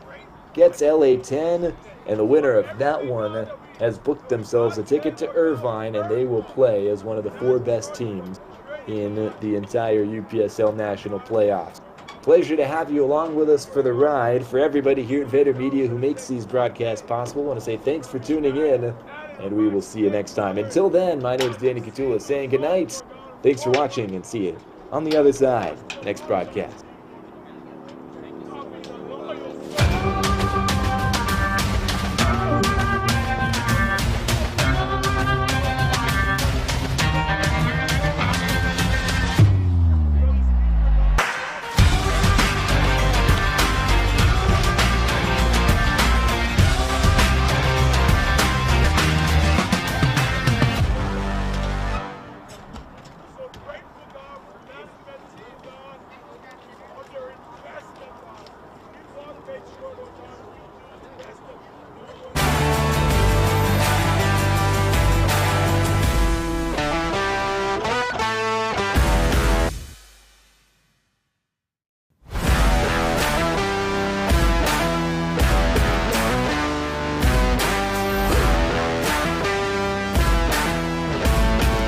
gets LA10, and the winner of that one has booked themselves a ticket to Irvine, and they will play as one of the 4 best teams in the entire UPSL National Playoffs. Pleasure to have you along with us for the ride. For everybody here at Vetter Media who makes these broadcasts possible, I want to say thanks for tuning in, and we will see you next time. Until then, my name is Danny Catula saying goodnight. Thanks for watching, and see you on the other side. Next broadcast.